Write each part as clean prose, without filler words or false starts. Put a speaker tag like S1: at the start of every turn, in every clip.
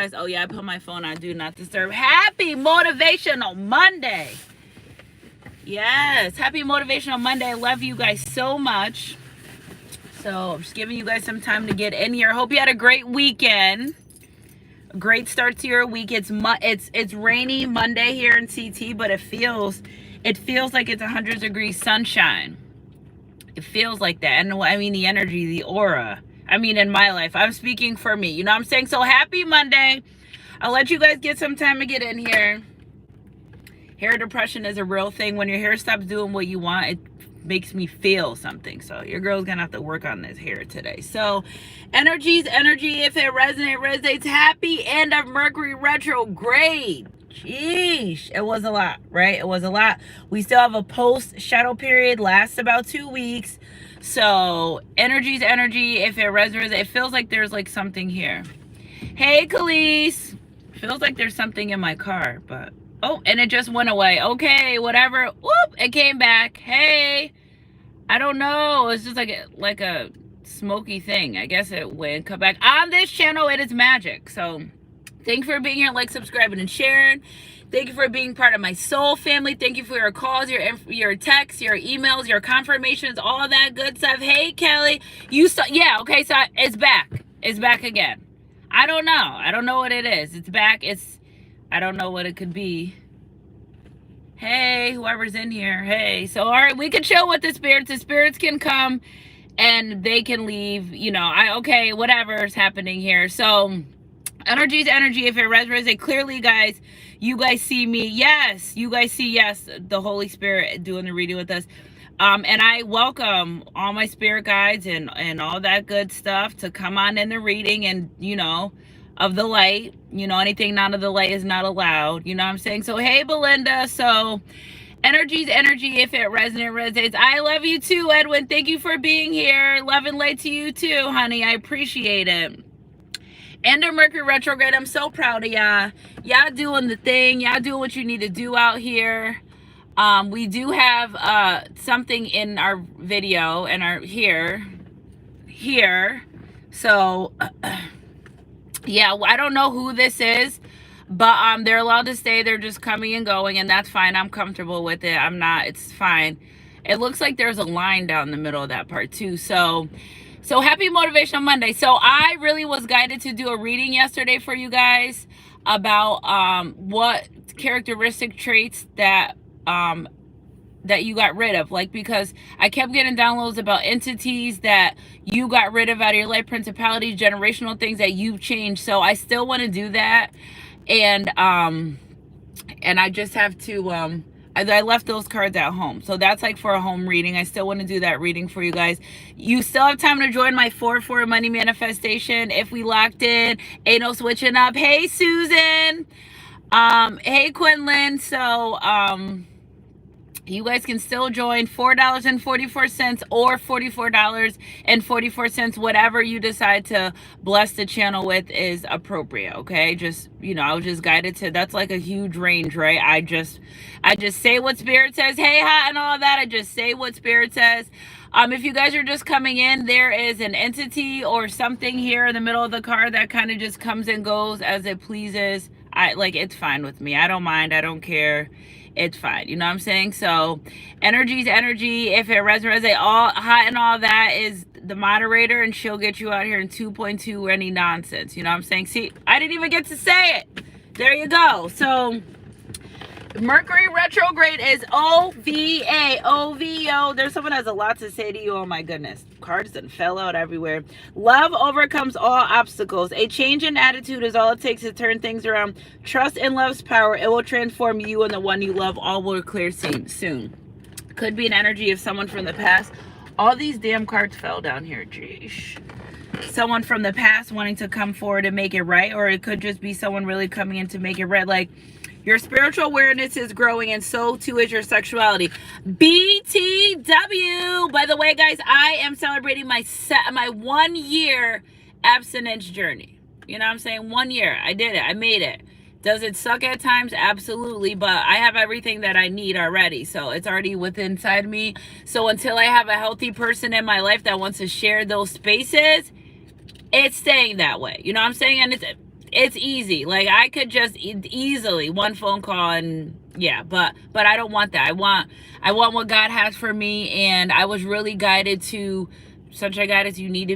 S1: Oh yeah, I put my phone on do not disturb. Happy motivational Monday. Yes, happy motivational Monday. I love you guys so much. So I'm just giving you guys some time to get in here. Hope you had a great weekend. A great start to your week. It's rainy Monday here in CT, but it feels like it's 100 degrees sunshine. It feels like that. And I mean the energy, the aura. I mean, in my life, I'm speaking for me. You know what I'm saying? So happy Monday. I'll let you guys get some time to get in here. Hair depression is a real thing. When your hair stops doing what you want, it makes me feel something. So your girl's gonna have to work on this hair today. So energy's energy. If it resonates. Happy end of Mercury retrograde. Jeez, it was a lot, right? It was a lot. We still have a post shadow period, lasts about 2 weeks. So energy's energy. If it resonates, it feels like there's like something here. Hey, Khalees. Feels like there's something in my car, but oh, and it just went away. Okay, whatever. Whoop, it came back. Hey, I don't know. It's just like a smoky thing. I guess it went come back. On this channel, it is magic. So thank you for being here, like, subscribing, and sharing. Thank you for being part of my soul family. Thank you for your calls, your texts, your emails, your confirmations, all of that good stuff. Hey, Kelly, yeah, okay, so it's back. It's back again. I don't know. I don't know what it is. It's back. I don't know what it could be. Hey, whoever's in here. Hey, so all right, we can chill with the spirits. The spirits can come and they can leave. You know, okay, whatever's happening here. So energy's energy. If it resonates, clearly, guys, you guys see me. Yes, you guys see, yes, the Holy Spirit doing the reading with us. And I welcome all my spirit guides and all that good stuff to come on in the reading and, you know, of the light. You know, anything not of the light is not allowed. You know what I'm saying? So, hey, Belinda. So, energy's energy. If it resonates. I love you too, Edwin. Thank you for being here. Love and light to you too, honey. I appreciate it. End of Mercury retrograde. I'm so proud of y'all. Y'all doing the thing. Y'all doing what you need to do out here. We do have something in our video and our here. So yeah, I don't know who this is, but they're allowed to stay. They're just coming and going, and that's fine. I'm comfortable with it. I'm not. It's fine. It looks like there's a line down the middle of that part too. So happy motivational Monday. So I really was guided to do a reading yesterday for you guys about what characteristic traits that you got rid of, like, because I kept getting downloads about entities that you got rid of out of your life, principalities, generational things that you've changed. So I still want to do that, and I just have to I left those cards at home, so that's like for a home reading. I still want to do that reading for you guys. You still have time to join my 4/4 money manifestation if we locked in. Ain't no switching up. Hey, Susan. Hey, Quinlan. So you guys can still join. $4.44 or $44.44, whatever you decide to bless the channel with is appropriate. Okay, just, you know, I was just guided to, that's like a huge range, right? I just say what spirit says. Hey, hot and all that. I just say what spirit says. If you guys are just coming in, there is an entity or something here in the middle of the card that kind of just comes and goes as it pleases. It's fine with me. I don't mind. I don't care. It's fine. You know what I'm saying? So energy's energy. If it resonates, all hot and all that is the moderator, and she'll get you out here in 2.2 any nonsense. You know what I'm saying? See, I didn't even get to say it. There you go. So Mercury retrograde is OVA, OVO. There's someone that has a lot to say to you. Oh my goodness. Cards and fell out everywhere. Love overcomes all obstacles. A change in attitude is all it takes to turn things around. Trust in love's power. It will transform you and the one you love. All will clear soon. Could be an energy of someone from the past. All these damn cards fell down here. Jeez. Someone from the past wanting to come forward and make it right. Or it could just be someone really coming in to make it right. Like, your spiritual awareness is growing, and so too is your sexuality. BTW. By the way, guys, I am celebrating my 1 year abstinence journey. You know what I'm saying? 1 year. I did it. I made it. Does it suck at times? Absolutely. But I have everything that I need already. So it's already within inside me. So until I have a healthy person in my life that wants to share those spaces, it's staying that way. You know what I'm saying? And it's easy. Like I could just easily one phone call and yeah, but I don't want that. I want what God has for me, and I was really guided to such a guidance. You need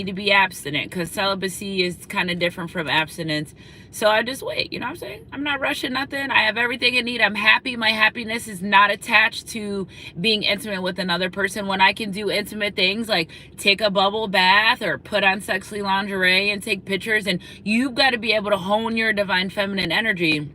S1: to be abstinent, because celibacy is kind of different from abstinence. So I just wait, you know what I'm saying? I'm not rushing nothing. I have everything I need. I'm happy. My happiness is not attached to being intimate with another person. When I can do intimate things like take a bubble bath or put on sexy lingerie and take pictures, and you've got to be able to hone your divine feminine energy.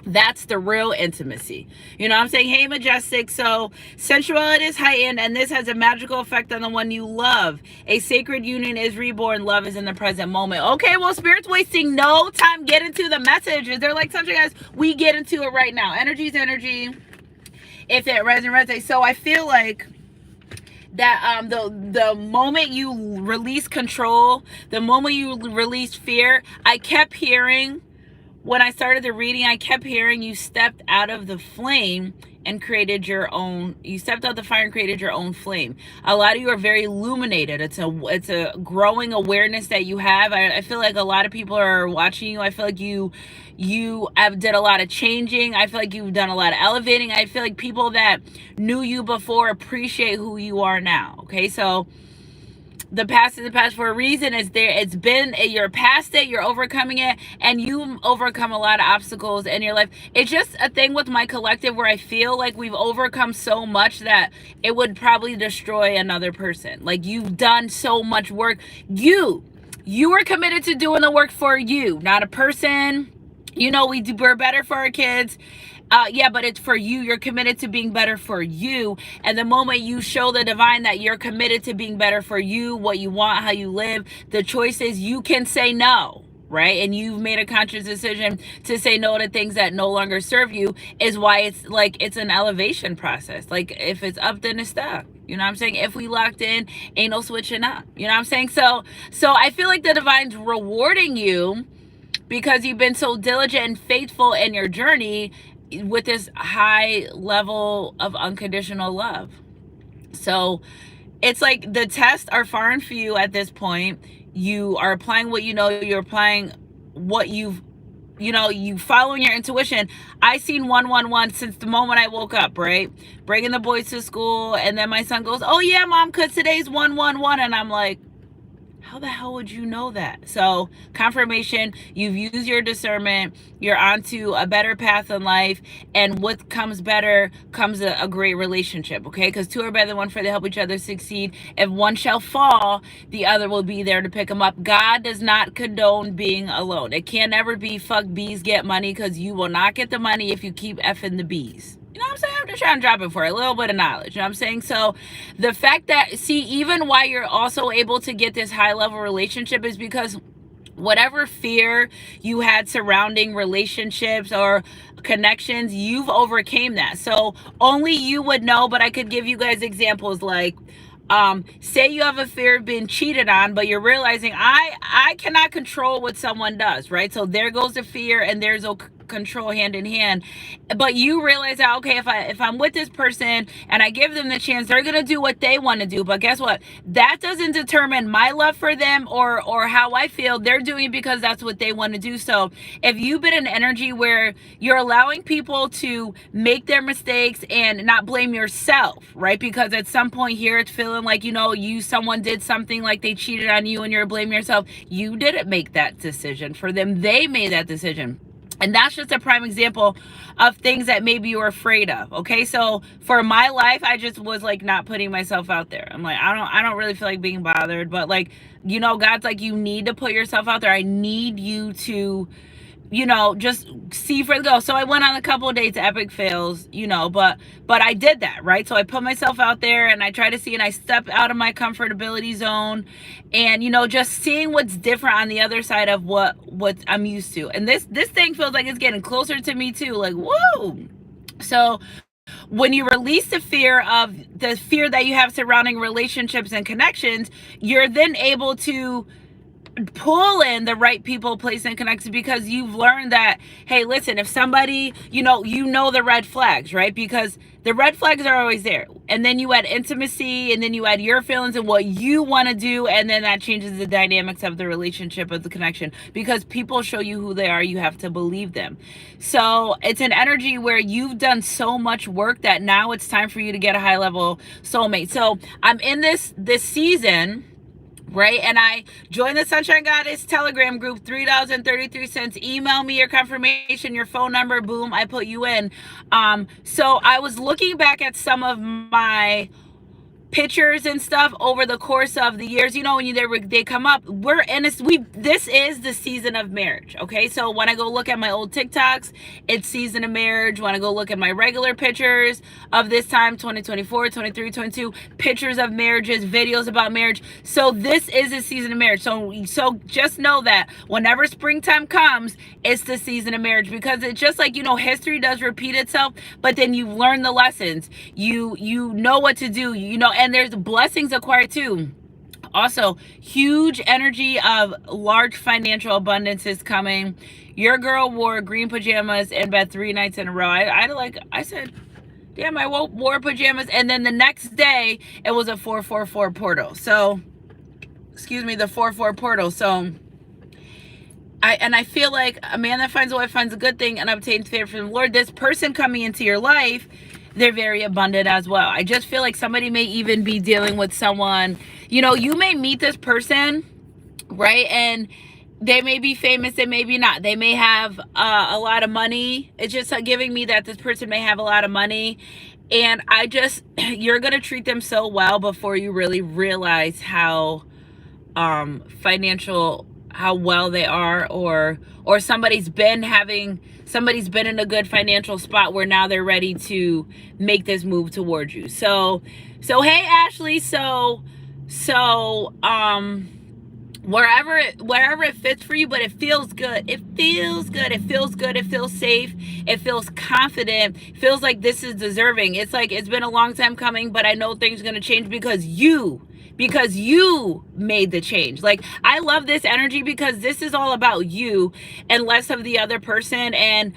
S1: That's the real intimacy. You know what I'm saying? Hey, Majestic. So sensuality is heightened, and this has a magical effect on the one you love. A sacred union is reborn. Love is in the present moment. Okay, well, Spirit's wasting no time. Get into the message. They're like, such a guys, we get into it right now. Energy's energy. If it resonates. So I feel like that the moment you release control, the moment you release fear, I kept hearing, when I started the reading, I kept hearing you stepped out of the flame and created your own. You stepped out the fire and created your own flame. A lot of you are very illuminated. It's a growing awareness that you have. I feel like a lot of people are watching you. I feel like you have did a lot of changing. I feel like you've done a lot of elevating. I feel like people that knew you before appreciate who you are now. Okay, so the past is the past for a reason. It's been, you're past it, you're overcoming it, and you overcome a lot of obstacles in your life. It's just a thing with my collective where I feel like we've overcome so much that it would probably destroy another person. Like, you've done so much work. You are committed to doing the work for you, not a person. You know, we're better for our kids. Yeah, but it's for you. You're committed to being better for you. And the moment you show the divine that you're committed to being better for you, what you want, how you live, the choice is you can say no, right? And you've made a conscious decision to say no to things that no longer serve you, is why it's like, it's an elevation process. Like, if it's up, then it's stuck. You know what I'm saying? If we locked in, ain't no switching up. You know what I'm saying? So I feel like the divine's rewarding you because you've been so diligent and faithful in your journey with this high level of unconditional love. So it's like the tests are far and few at this point. You are applying what you know, you're applying what you following your intuition. I seen 111 since the moment I woke up, right? Bringing the boys to school, and then my son goes, "Oh yeah, mom, because today's 111," and I'm like, how the hell would you know that? So confirmation, you've used your discernment, you're onto a better path in life, and what comes better comes a great relationship, okay? Because two are better than one, for they help each other succeed. If one shall fall, the other will be there to pick them up. God does not condone being alone. It can't ever be fuck bees get money, because you will not get the money if you keep effing the bees. You know what I'm saying? I'm just trying to drop it for a little bit of knowledge. You know what I'm saying? So the fact that, see, even why you're also able to get this high level relationship is because whatever fear you had surrounding relationships or connections, you've overcame that. So only you would know, but I could give you guys examples like, say you have a fear of being cheated on, but you're realizing I cannot control what someone does, right? So there goes the fear, and there's a control hand in hand. But you realize that, okay, if I'm with this person and I give them the chance, they're gonna do what they want to do. But guess what? That doesn't determine my love for them or how I feel. They're doing it because that's what they want to do. So if you've been in energy where you're allowing people to make their mistakes and not blame yourself, right? Because at some point here it's feeling like, someone did something, like they cheated on you, and you're blaming yourself. You didn't make that decision for them. They made that decision. And that's just a prime example of things that maybe you're afraid of. Okay, so for my life, I just was like not putting myself out there. I'm like, I don't really feel like being bothered, but like, God's like, you need to put yourself out there. I need you to, just see for the go. So I went on a couple of dates, epic fails, but I did that, right? So I put myself out there and I try to see, and I step out of my comfortability zone, and just seeing what's different on the other side of what I'm used to. And this thing feels like it's getting closer to me too. Like, whoa. So when you release the fear that you have surrounding relationships and connections, you're then able to pull in the right people, place, and connections, because you've learned that, hey, listen, if somebody, you know the red flags, right? Because the red flags are always there. And then you add intimacy, and then you add your feelings and what you want to do, and then that changes the dynamics of the relationship, of the connection. Because people show you who they are, you have to believe them. So it's an energy where you've done so much work that now it's time for you to get a high level soulmate. So I'm in this season, right? And I joined the Sunshine Goddess Telegram group, $3.33. Email me your confirmation, your phone number, boom, I put you in. So I was looking back at some of my pictures and stuff over the course of the years. When they come up, this is the season of marriage. Okay, so when I go look at my old TikToks, it's season of marriage. When I go look at my regular pictures of this time, 2024, 23, 22, pictures of marriages, videos about marriage. So this is a season of marriage. So just know that whenever springtime comes, it's the season of marriage, because it's just like, history does repeat itself, but then you learn the lessons. You know what to do, and there's blessings acquired too. Also, huge energy of large financial abundance is coming. Your girl wore green pajamas in bed 3 nights in a row. I said, damn, I wore pajamas. And then the next day, it was a 444 portal. So, the 44 portal. So, I feel like a man that finds a wife finds a good thing and obtains favor from the Lord. This person coming into your life, they're very abundant as well. I just feel like somebody may even be dealing with someone, you may meet this person, right? And they may be famous, they may be not. They may have a lot of money. It's just giving me that this person may have a lot of money. And you're going to treat them so well before you really realize how how well they are, or somebody's been in a good financial spot where now they're ready to make this move towards you. So hey Ashley, wherever it fits for you, but it feels good. It feels good. It feels good. It feels safe. It feels confident. It feels like this is deserving. It's like it's been a long time coming, but I know things are going to change because you made the change. Like, I love this energy because this is all about you and less of the other person, and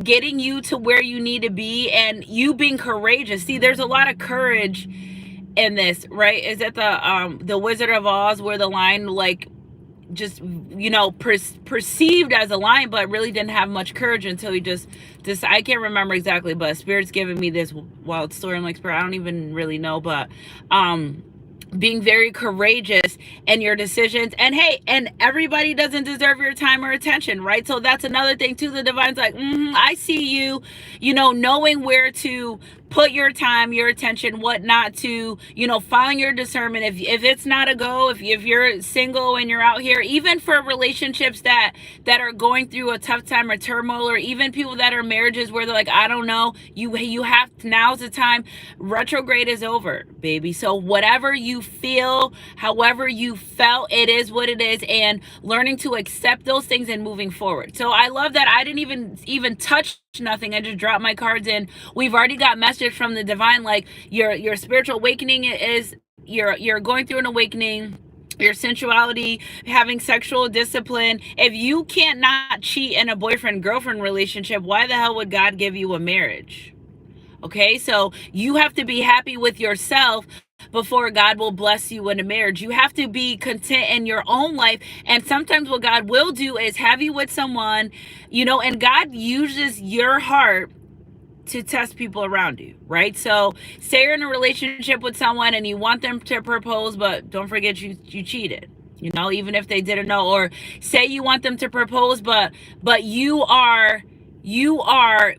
S1: getting you to where you need to be, and you being courageous. See, there's a lot of courage in this, right? Is it the Wizard of Oz, where the lion just perceived as a lion, but really didn't have much courage until he just I can't remember exactly, but Spirit's giving me this wild story. I'm like, Spirit, I don't even really know, but being very courageous in your decisions. And hey, and everybody doesn't deserve your time or attention, right? So that's another thing too. The divine's like, I see you, knowing where to put your time, your attention, what not to, find your discernment. If it's not a go, if you're single and you're out here, even for relationships that are going through a tough time or turmoil, or even people that are marriages where they're like, I don't know, you have, now's the time. Retrograde is over, baby. So whatever you feel, however you felt, it is what it is, and learning to accept those things and moving forward. So I love that I didn't even touch nothing. I just dropped my cards in. We've already got message from the divine, like your spiritual awakening is you're going through an awakening. Your sensuality, having sexual discipline. If you can't not cheat in a boyfriend-girlfriend relationship, why the hell would God give you a marriage? Okay, so you have to be happy with yourself before God will bless you in a marriage. You have to be content in your own life. And sometimes what God will do is have you with someone, and God uses your heart to test people around you, right? So say you're in a relationship with someone and you want them to propose, but don't forget you cheated, even if they didn't know. Or say you want them to propose, but you are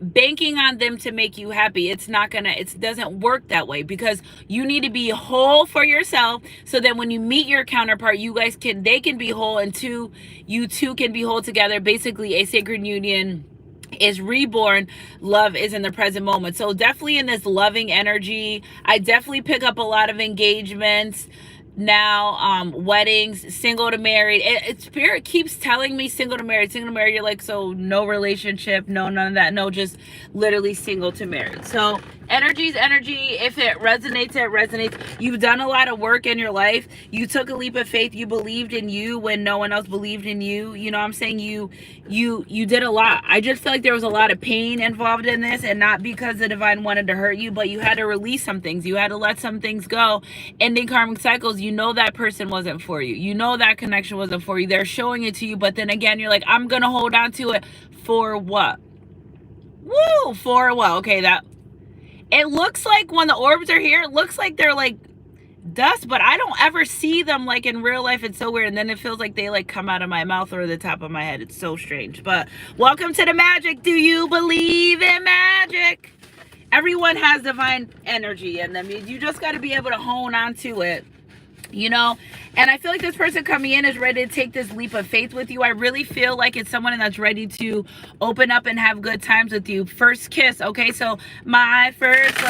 S1: banking on them to make you happy. It doesn't work that way, because you need to be whole for yourself, so that when you meet your counterpart, they can be whole, and you two can be whole together. Basically, a sacred union is reborn. Love is in the present moment. So definitely in this loving energy. I definitely pick up a lot of engagements now, weddings, single to married. Spirit keeps telling me single to married. You're like, so no relationship, no, none of that. No, just literally single to married. So Energy's energy. If it resonates, it resonates. You've done a lot of work in your life. You took a leap of faith. You believed in you when no one else believed in you. You know what I'm saying? You did a lot. I just feel like there was a lot of pain involved in this, and not because the divine wanted to hurt you, but you had to release some things. You had to let some things go. Ending karmic cycles, you know that person wasn't for you. You know that connection wasn't for you. They're showing it to you, but then again, you're like, I'm going to hold on to it. For what? Woo! For what? Okay, that... It looks like when the orbs are here, it looks like they're like dust, but I don't ever see them like in real life. It's so weird. And then it feels like they like come out of my mouth or the top of my head. It's so strange. But welcome to the magic. Do you believe in magic? Everyone has divine energy in them. You just got to be able to hone onto it. You know, and I feel like this person coming in is ready to take this leap of faith with you. I really feel like it's someone that's ready to open up and have good times with you. First kiss. Okay, so my first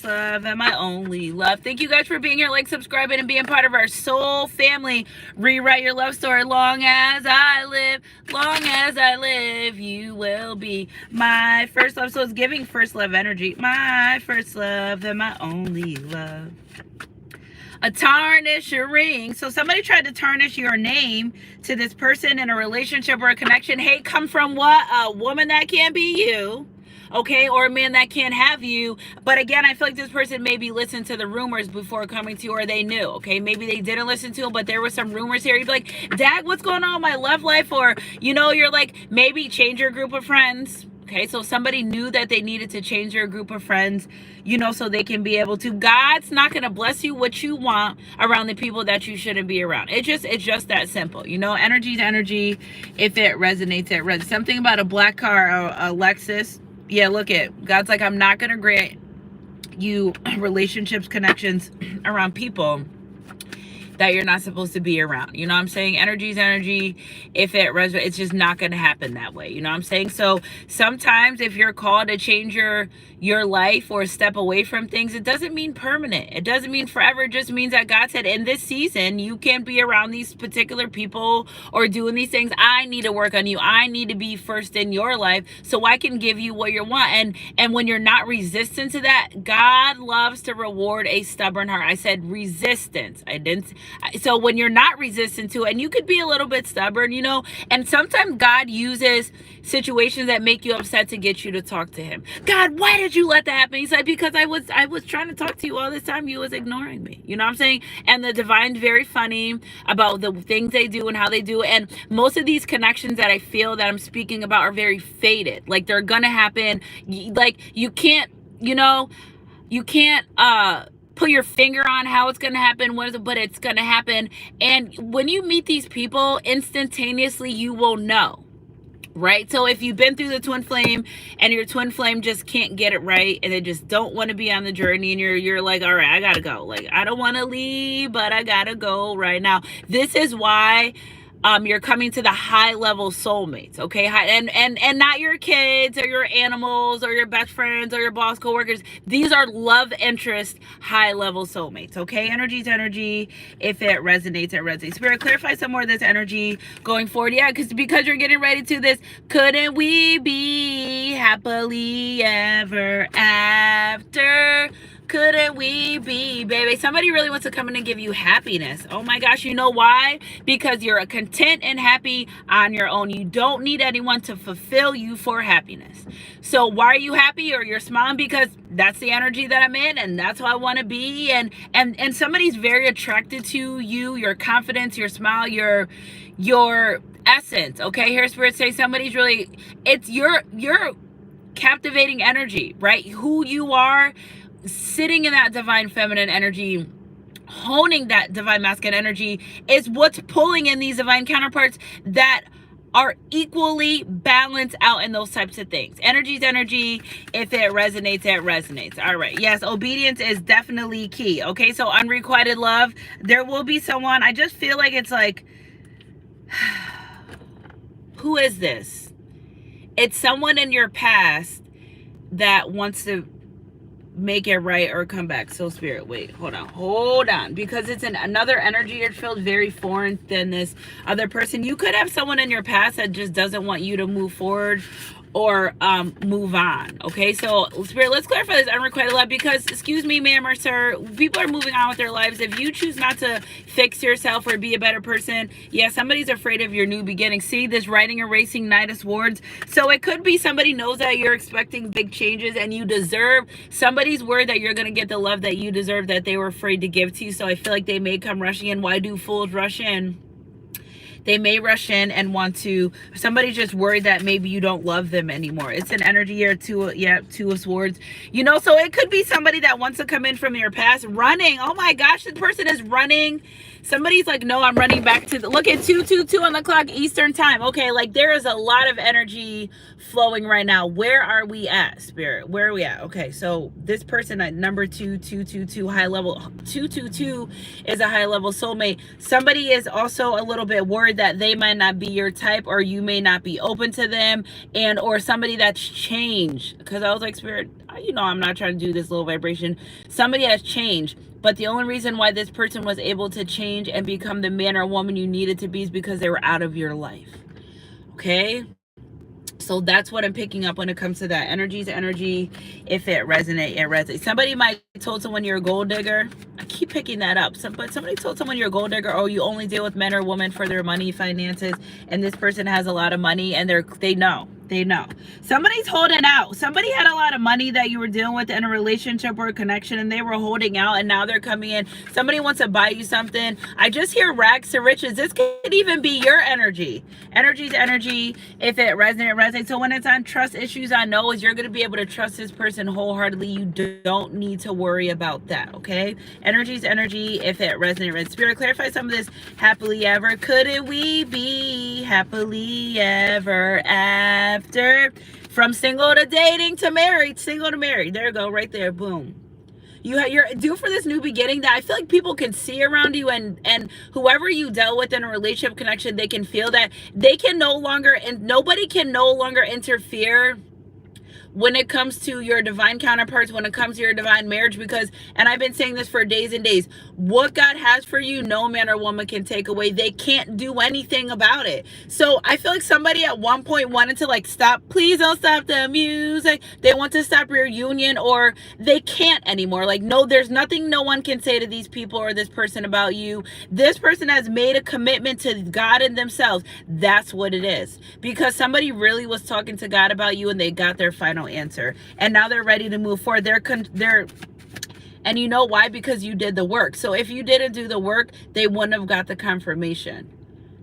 S1: love, and my only love. Thank you guys for being here, like, subscribing, and being part of our soul family. Rewrite your love story. Long as I live, you will be my first love. So it's giving first love energy. My first love and my only love. A tarnish your ring. So somebody tried to tarnish your name to this person in a relationship or a connection. Hate come from what? A woman that can't be you. Okay, or a man that can't have you. But again, I feel like this person maybe listened to the rumors before coming to you, or they knew. Okay, maybe they didn't listen to them, but there were some rumors here. You'd be like, Dag, what's going on with my love life? Or, you know, you're like, maybe change your group of friends. Okay, so somebody knew that they needed to change their group of friends, you know, so they can be able to. God's not going to bless you what you want around the people that you shouldn't be around. It's just that simple. You know, energy's energy. If it resonates, it resonates. Something about a black car, a Lexus. Yeah, look at God's like, I'm not going to grant you relationships, connections around people that you're not supposed to be around. You know what I'm saying? Energy's energy. If it resonates, it's just not going to happen that way. You know what I'm saying? So sometimes if you're called to change your life or step away from things, it doesn't mean permanent. It doesn't mean forever. It just means that God said, in this season, you can't be around these particular people or doing these things. I need to work on you. I need to be first in your life so I can give you what you want. And when you're not resistant to that, God loves to reward a stubborn heart. I said resistance. I didn't. So when you're not resistant to it, and you could be a little bit stubborn, you know, and sometimes God uses situations that make you upset to get you to talk to him. God, why did you let that happen? He said, because I was trying to talk to you all this time. You was ignoring me. You know what I'm saying? And the divine's very funny about the things they do and how they do it. And most of these connections that I feel that I'm speaking about are very fated. Like they're gonna happen. Like you can't, you know, you can't put your finger on how it's going to happen, but it's going to happen. And when you meet these people, instantaneously, you will know, right? So if you've been through the twin flame and your twin flame just can't get it right and they just don't want to be on the journey, and you're like, all right, I got to go. Like, I don't want to leave, but I got to go right now. This is why you're coming to the high level soulmates, okay? And not your kids or your animals or your best friends or your boss coworkers. These are love interest, high level soulmates, okay? Energy's energy. If it resonates, it resonates. Spirit, clarify some more of this energy going forward. Yeah, because you're getting ready to this. Couldn't we be happily ever after? Couldn't we be, baby? Somebody really wants to come in and give you happiness. Oh my gosh, you know why? Because you're content and happy on your own. You don't need anyone to fulfill you for happiness. So why are you happy or you're smiling? Because that's the energy that I'm in and that's how I want to be. And somebody's very attracted to you, your confidence, your smile, your essence. Okay, here Spirit say somebody's really, it's your captivating energy, right? Who you are, sitting in that divine feminine energy, honing that divine masculine energy is what's pulling in these divine counterparts that are equally balanced out in those types of things. Energy's energy. If it resonates, it resonates. All right. Yes, obedience is definitely key. Okay, so unrequited love. There will be someone. I just feel like it's like, who is this? It's someone in your past that wants to make it right or come back. So Spirit, wait, hold on, because it's another energy that feels very foreign than this other person. You could have someone in your past that just doesn't want you to move forward, move on. Okay, so Spirit, let's clarify this unrequited love, because excuse me, ma'am or sir, people are moving on with their lives. If you choose not to fix yourself or be a better person, yeah, somebody's afraid of your new beginning. See this writing erasing Knight of Swords? So it could be somebody knows that you're expecting big changes and you deserve somebody's word that you're going to get the love that you deserve, that they were afraid to give to you. So I feel like they may come rushing in. Why do fools rush in? They may rush in and want to, somebody's just worried that maybe you don't love them anymore. It's an energy here, Two of Swords. You know, so it could be somebody that wants to come in from your past, running. Oh my gosh, this person is running. Somebody's like, no, I'm running back to the, look at 222 on the clock, Eastern time. Okay, like there is a lot of energy flowing right now. Where are we at, Spirit? Where are we at? Okay, so this person at number 222, high level, 222 is a high level soulmate. Somebody is also a little bit worried that they might not be your type, or you may not be open to them, and or somebody that's changed. Because I was like, Spirit, you know, I'm not trying to do this low vibration. Somebody has changed. But the only reason why this person was able to change and become the man or woman you needed to be is because they were out of your life. Okay? So that's what I'm picking up when it comes to that. Energy's energy. If it resonates, it resonates. Somebody might have told someone you're a gold digger. I keep picking that up. But somebody told someone you're a gold digger, or you only deal with men or women for their money, finances, and this person has a lot of money and they know. They know. Somebody's holding out. Somebody had a lot of money that you were dealing with in a relationship or a connection, and they were holding out, and now they're coming in. Somebody wants to buy you something. I just hear rags to riches. This could even be your energy. Energy's energy. If it resonates, it resonates. So when it's on trust issues, I know is you're going to be able to trust this person wholeheartedly. You don't need to worry about that, okay? Energy's energy. If it resonates, Spirit, clarify some of this. Happily ever. Couldn't we be happily ever after? From single to dating to married, single to married. There you go, right there, boom. You're due for this new beginning that I feel like people can see around you, and whoever you dealt with in a relationship connection, they can feel that they can no longer, and nobody can no longer interfere when it comes to your divine counterparts, when it comes to your divine marriage, because, and I've been saying this for days and days, what God has for you, no man or woman can take away. They can't do anything about it. So I feel like somebody at one point wanted to like stop, please don't stop the music. They want to stop your union, or they can't anymore. Like, no, there's nothing no one can say to these people or this person about you. This person has made a commitment to God and themselves. That's what it is. Because somebody really was talking to God about you, and they got their final answer, and now they're ready to move forward. And you know why? Because you did the work. So if you didn't do the work, they wouldn't have got the confirmation.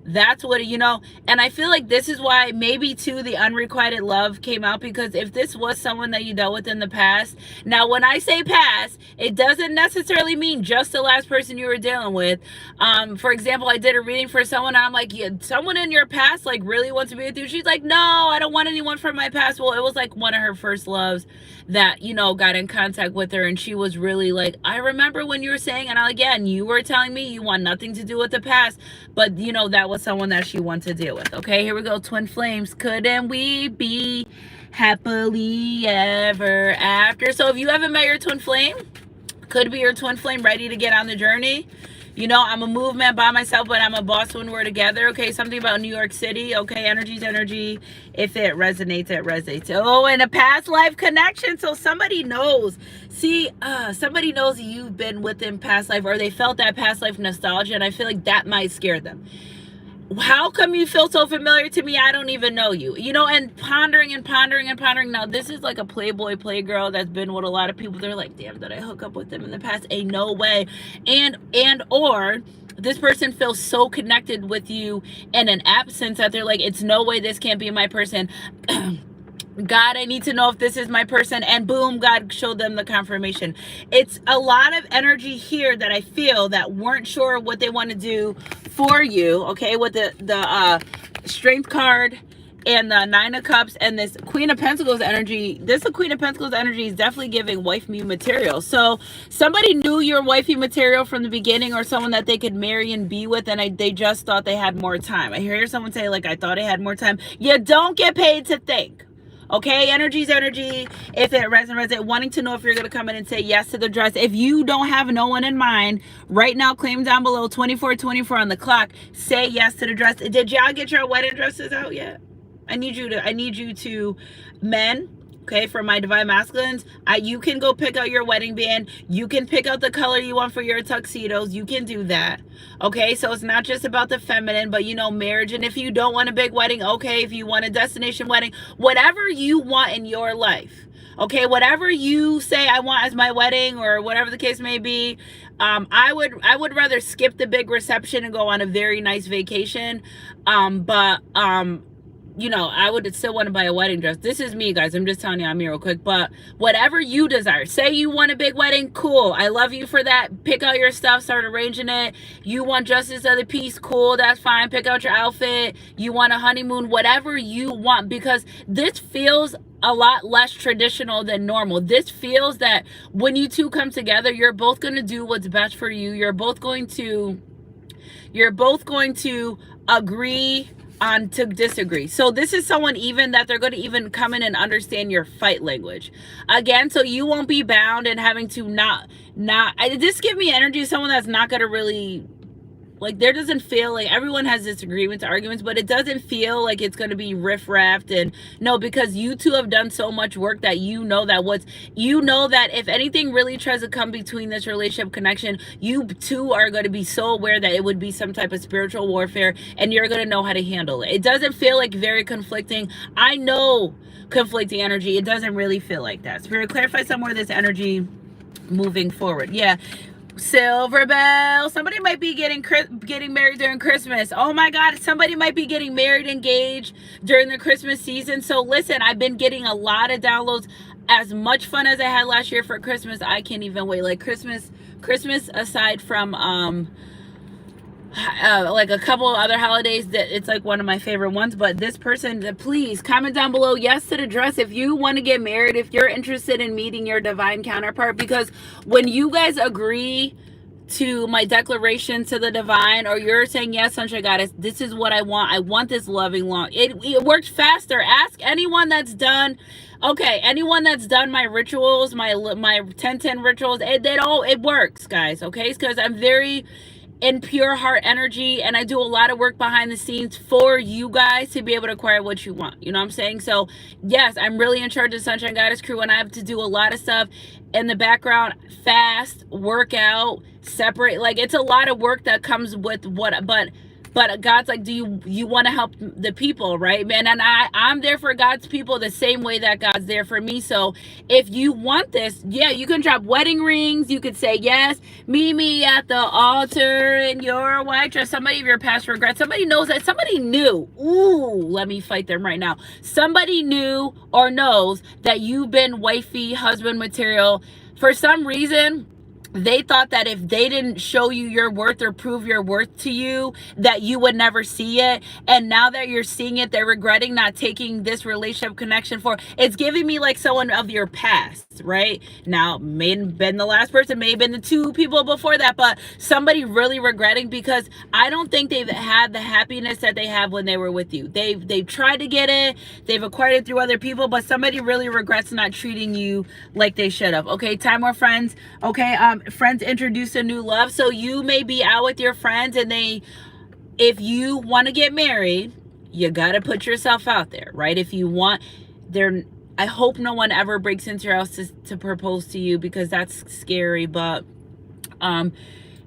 S1: That's what, you know, and I feel like this is why maybe too the unrequited love came out, because if this was someone that you dealt with in the past, now when I say past, it doesn't necessarily mean just the last person you were dealing with. For example, I did a reading for someone, and I'm like, yeah, someone in your past like really wants to be with you. She's like, no, I don't want anyone from my past. Well, it was like one of her first loves that, you know, got in contact with her, and she was really like, I remember when you were saying, and again, you were telling me you want nothing to do with the past, but you know, that was someone that she wants to deal with. Okay, here we go. Twin flames. Couldn't we be happily ever after? So if you haven't met your twin flame, could be your twin flame ready to get on the journey. You know, I'm a movement by myself, but I'm a boss when we're together. Okay, something about New York City. Okay, energy's energy. If it resonates, it resonates. Oh, and a past life connection. So somebody knows. See, somebody knows you've been within past life, or they felt that past life nostalgia, and I feel like that might scare them. How come you feel so familiar to me? I don't even know you. You know, and pondering and pondering and pondering. Now, this is like a playboy, playgirl that's been with a lot of people. They're like, damn, did I hook up with them in the past? Ain't no way. Or this person feels so connected with you in an absence that they're like, it's no way this can't be my person. God, I need to know if this is my person, and boom, God showed them the confirmation. It's a lot of energy here that I feel that weren't sure what they want to do for you, okay, with the Strength card and the Nine of Cups and this Queen of Pentacles energy. This Queen of Pentacles energy is definitely giving wifey material. So somebody knew your wifey material from the beginning, or someone that they could marry and be with, and they just thought they had more time. I hear someone say, like, I thought I had more time. You don't get paid to think. Okay, energy's energy. If it resonates, wanting to know if you're going to come in and say yes to the dress. If you don't have no one in mind right now, claim down below, 2424 on the clock. Say yes to the dress. Did y'all get your wedding dresses out yet? I need you to, men, okay, for my divine masculines, you can go pick out your wedding band. You can pick out the color you want for your tuxedos. You can do that. Okay, so it's not just about the feminine, but you know, marriage. And if you don't want a big wedding, okay, if you want a destination wedding, whatever you want in your life. Okay, whatever you say I want as my wedding, or whatever the case may be, I would rather skip the big reception and go on a very nice vacation. You know, I would still want to buy a wedding dress. This is me, guys. I'm just telling you, I'm here real quick. But whatever you desire. Say you want a big wedding, cool. I love you for that. Pick out your stuff, start arranging it. You want justice of the peace, cool. That's fine. Pick out your outfit. You want a honeymoon, whatever you want. Because this feels a lot less traditional than normal. This feels that when you two come together, you're both going to do what's best for you. You're both going to agree on to disagree. So this is someone even that they're going to even come in and understand your fight language. Again, so you won't be bound and having to this give me energy of someone that's not going to really, like, there doesn't feel like, everyone has disagreements, arguments, but it doesn't feel like it's going to be riff-raffed. And no, because you two have done so much work that you know that if anything really tries to come between this relationship connection, you two are going to be so aware that it would be some type of spiritual warfare, and you're going to know how to handle it. It doesn't feel like very conflicting. I know conflicting energy. It doesn't really feel like that. Spirit, clarify some more of this energy moving forward. Yeah. Silver Bell, somebody might be getting married during Christmas. Oh my God, somebody might be getting married, engaged during the Christmas season. So listen, I've been getting a lot of downloads. As much fun as I had last year for Christmas, I can't even wait. Like Christmas aside from like a couple other holidays, that it's like one of my favorite ones. But this person, please comment down below yes to the dress if you want to get married, if you're interested in meeting your divine counterpart. Because when you guys agree to my declaration to the divine, or you're saying yes, Sunshine Goddess, this is what I want this loving long, it works faster. Ask anyone that's done my rituals, my 10-10 rituals. It works, guys. Okay, because I'm very in pure heart energy, and I do a lot of work behind the scenes for you guys to be able to acquire what you want. You know what I'm saying? So yes, I'm really in charge of Sunshine Goddess Crew, and I have to do a lot of stuff in the background, fast, workout, separate. Like, it's a lot of work that comes with but God's like, do you want to help the people, right, man? And I'm there for God's people the same way that God's there for me. So if you want this, yeah, you can drop wedding rings. You could say yes, meet me at the altar in your white dress. Somebody of your past regrets. Somebody knows that. Somebody knew. Ooh, let me fight them right now. Somebody knew or knows that you've been wifey, husband material. For some reason, they thought that if they didn't show you your worth or prove your worth to you, that you would never see it. And now that you're seeing it, they're regretting not taking this relationship connection for. It's giving me like someone of your past, right? Now, may have been the last person, may have been the two people before that, but somebody really regretting, because I don't think they've had the happiness that they have when they were with you. They've tried to get it, they've acquired it through other people, but somebody really regrets not treating you like they should have. Okay, time more friends. Okay, friends introduce a new love. So you may be out with your friends, and if you want to get married, you got to put yourself out there, right? If you want, I hope no one ever breaks into your house to propose to you, because that's scary. But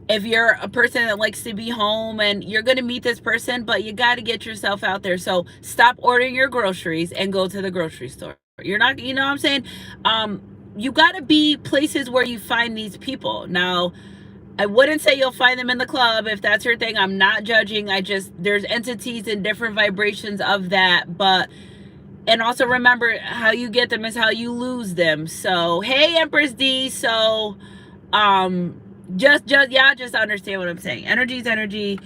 S1: if you're a person that likes to be home, and you're going to meet this person, but you got to get yourself out there. So stop ordering your groceries and go to the grocery store. You're not, you know what I'm saying? You got to be places where you find these people. Now, I wouldn't say you'll find them in the club if that's your thing. I'm not judging. There's entities and different vibrations of that. And also remember, how you get them is how you lose them. So, hey, Empress D. So, just understand what I'm saying. Energy is energy.